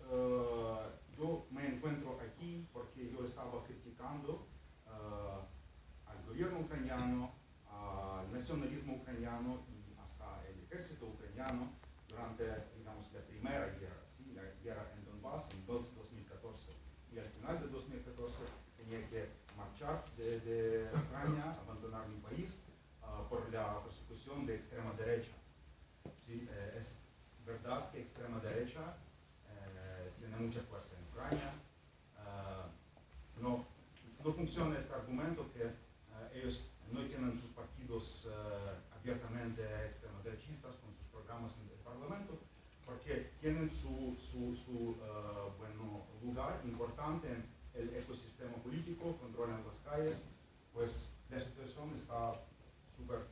yo me encuentro aquí porque yo estaba criticando al gobierno ucraniano, al nacionalismo ucraniano y hasta el ejército ucraniano durante, digamos, la primera guerra, ¿sí? La guerra en Donbass en 2014. Y al final de 2014 tenía que marchar de Ucrania, abandonar mi país por la persecución de extrema derecha. ¿Sí? Es verdad que extrema derecha tiene mucha fuerza en Ucrania. No funciona este argumento que ellos no tienen sus partidos abiertamente extrema derechistas con sus programas en el Parlamento, porque tienen su bueno, lugar importante en el ecosistema político, controlan las calles. Pues la situación está súper